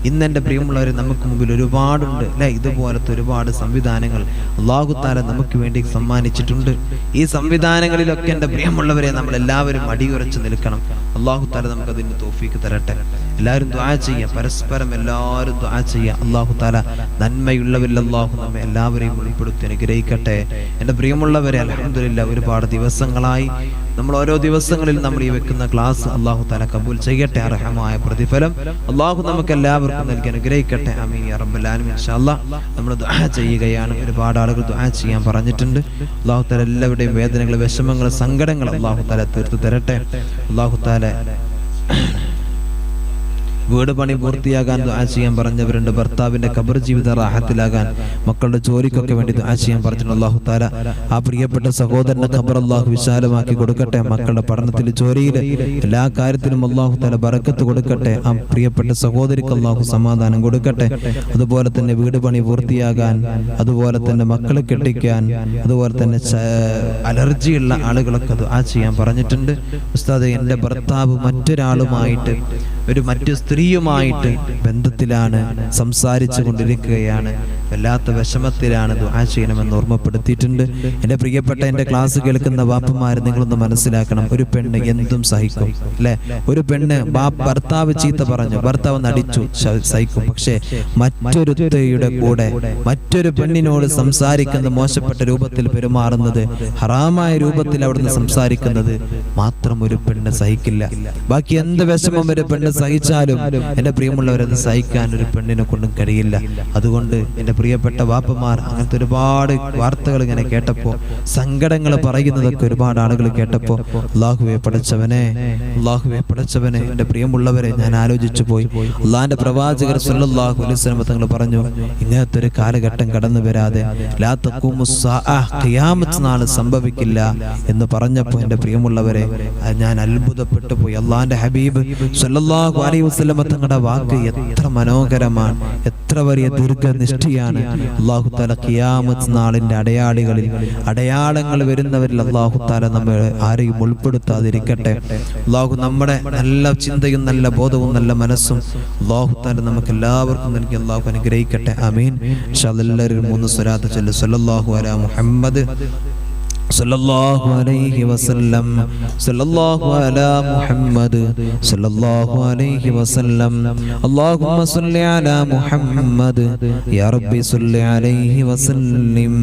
ഇന്ന് എന്റെ പ്രിയമുള്ളവർ നമുക്ക് മുമ്പിൽ ഒരുപാടുണ്ട്, അല്ലെ? ഇതുപോലത്തെ ഒരുപാട് സംവിധാനങ്ങൾ അല്ലാഹു തആല നമുക്ക് വേണ്ടി സമ്മാനിച്ചിട്ടുണ്ട്. ഈ സംവിധാനങ്ങളിലൊക്കെ എന്റെ പ്രിയമുള്ളവരെ നമ്മൾ എല്ലാവരും അടിയുറച്ച് നിൽക്കണം. അല്ലാഹു തആല നമുക്ക് അതിന് തൗഫീഖ് തരട്ടെ. എല്ലാവരും ദുആ ചെയ്യുക, പരസ്പരം എല്ലാവരും ദുആ ചെയ്യുക. അല്ലാഹു തആല നന്മയുള്ളവരിൽ അല്ലാഹു നമ്മെ എല്ലാവരെയും ഉൾപ്പെടുത്തി അനുഗ്രഹിക്കട്ടെ. എന്റെ പ്രിയമുള്ളവരെ, അൽഹംദുലില്ലാഹ് ഒരുപാട് ദിവസങ്ങളായി നമ്മൾ ഓരോ ദിവസങ്ങളിൽ നമ്മൾ ഈ വെക്കുന്ന ക്ലാസ് അല്ലാഹു തആല കബൂൽ ചെയ്യട്ടെ. അർഹമായ പ്രതിഫലം അല്ലാഹു നമുക്ക് എല്ലാവർക്കും നൽകി അനുഗ്രഹിക്കട്ടെ. ആമീൻ യാ റബ്ബൽ ആലമീൻ. ഇൻഷാ അല്ലാഹ് നമ്മൾ ദുആ ചെയ്യുകയാണ്. ഒരുപാട് ആളുകൾ ദുആ ചെയ്യാൻ പറഞ്ഞിട്ടുണ്ട്. അല്ലാഹു തആല എല്ലാവരുടെയും വേദനകൾ, വിഷമങ്ങൾ, സങ്കടങ്ങൾ അല്ലാഹു തആല തീർത്തു തരട്ടെ. അല്ലാഹു തആല വീട് പണി പൂർത്തിയാകാൻ ദുആ ചെയ്യാൻ പറഞ്ഞവരുണ്ട്. ഭർത്താവിന്റെ ഖബർ ജീവിത റാഹത്തിലാകാൻ, മക്കളുടെ ജോലിക്കൊക്കെ വേണ്ടി ദുആ ചെയ്യാൻ പറഞ്ഞിട്ടുണ്ട്. അല്ലാഹു തആല ആ പ്രിയപ്പെട്ട സഹോദരന്റെ ഖബർ അല്ലാഹു വിശാലമാക്കി കൊടുക്കട്ടെ. മക്കളുടെ പഠനത്തിൽ, ജോലിയിൽ, എല്ലാ കാര്യത്തിലും അല്ലാഹു തആല ബറക്കത്ത് കൊടുക്കട്ടെ. ആ പ്രിയപ്പെട്ട സഹോദരിക്ക് അല്ലാഹു സമാധാനം കൊടുക്കട്ടെ. അതുപോലെ തന്നെ വീട് പണി പൂർത്തിയാകാൻ, അതുപോലെ തന്നെ മക്കളെ കെട്ടിക്കാൻ, അതുപോലെ തന്നെ അലർജിയുള്ള ആളുകളൊക്കെ ദുആ ചെയ്യാൻ പറഞ്ഞിട്ടുണ്ട്. ഉസ്താദേ, എൻ്റെ ഭർത്താവ് മറ്റൊരാളുമായിട്ട്, മറ്റു സ്ത്രീയുമായിട്ട് ബന്ധത്തിലാണ്, സംസാരിച്ചു കൊണ്ടിരിക്കുകയാണ്, വല്ലാത്ത വിഷമത്തിലാണ്, ദുആ ചെയ്യണമെന്ന് ഓർമ്മപ്പെടുത്തിയിട്ടുണ്ട്. എൻ്റെ പ്രിയപ്പെട്ട എൻ്റെ ക്ലാസ് കേൾക്കുന്ന വാപ്പമാര്, നിങ്ങളൊന്ന് മനസ്സിലാക്കണം, ഒരു പെണ്ണ് എന്തും സഹിക്കും അല്ലെ. ഒരു പെണ്ണ് ഭർത്താവ് ചീത്ത പറഞ്ഞു, ഭർത്താവ് നടിച്ചു, സഹിക്കും. പക്ഷേ മറ്റൊരുത്തയുടെ കൂടെ മറ്റൊരു പെണ്ണിനോട് സംസാരിക്കുന്നത്, മോശപ്പെട്ട രൂപത്തിൽ പെരുമാറുന്നത്, ഹറാമായ രൂപത്തിൽ അവിടുന്ന് സംസാരിക്കുന്നത് മാത്രം ഒരു പെണ്ണ് സഹിക്കില്ല. ബാക്കി എന്ത് വിഷമം ഒരു പെണ്ണ് സഹിച്ചാലും എൻ്റെ പ്രിയമുള്ളവരത് സഹിക്കാൻ ഒരു പെണ്ണിനെ കൊണ്ടും കഴിയില്ല. അതുകൊണ്ട് എൻ്റെ പ്രിയപ്പെട്ട വാപ്പമാർ, അങ്ങനത്തെ ഒരുപാട് വാർത്തകൾ ഇങ്ങനെ കേട്ടപ്പോൾ, സങ്കടങ്ങൾ പറയുന്നതൊക്കെ ഒരുപാട് ആളുകൾ കേട്ടപ്പോൾ, അല്ലാഹുവേ പടച്ചവനെ, അല്ലാഹുവേ പടച്ചവനെ, എൻ്റെ പ്രിയമുള്ളവരെ, ഞാൻ ആലോചിച്ചു പോയി. അല്ലാഹുവിന്റെ പ്രവാചകർ സല്ലല്ലാഹു അലൈഹി വസല്ലം തങ്ങൾ പറഞ്ഞു, ഇങ്ങനത്തെ ഒരു കാലഘട്ടം കടന്നു വരാതെ ലാ തഖൂമുസ്സാഅ, ഖിയാമത്ത് നാൾ സംഭവിക്കില്ല എന്ന് പറഞ്ഞപ്പോൾ എൻ്റെ പ്രിയമുള്ളവരെ, ഞാൻ അത്ഭുതപ്പെട്ടു പോയി. അല്ലാഹുവിന്റെ ഹബീബ് സല്ലല്ലാഹു അലൈഹി വസല്ലം തങ്ങളുടെ വാക്ക് എത്ര മനോഹരമാണ്, എത്ര വലിയ ദീർഘനിഷ്ഠയാണ്. അല്ലാഹു തആല ഖിയാമത്ത് നാളിന്റെ അടയാളങ്ങൾ വരുന്നവരിൽ അല്ലാഹു തആല നമ്മെ ആരെയും ഉൾപ്പെടുത്താതിരിക്കട്ടെ. അല്ലാഹു നമ്മുടെ നല്ല ചിന്തയും നല്ല ബോധവും നല്ല മനസ്സും അല്ലാഹു തആല നമുക്ക് എല്ലാവർക്കും നൽകി അല്ലാഹു അനുഗ്രഹിക്കട്ടെ. ആമീൻ. ഇൻഷാ അല്ലാഹ് എല്ലാവരും 3 സ്വലാത്ത് ചൊല്ലു. സല്ലല്ലാഹു അലാ മുഹമ്മദ് സല്ലല്ലാഹു അലൈഹി വസല്ലം, സല്ലല്ലാഹു അലാ മുഹമ്മദ് സല്ലല്ലാഹു അലൈഹി വസല്ലം. അല്ലാഹുമ്മ സ്വല്ലി അലാ മുഹമ്മദ് യാ റബ്ബി സ്വല്ലി അലൈഹി വസല്ലം.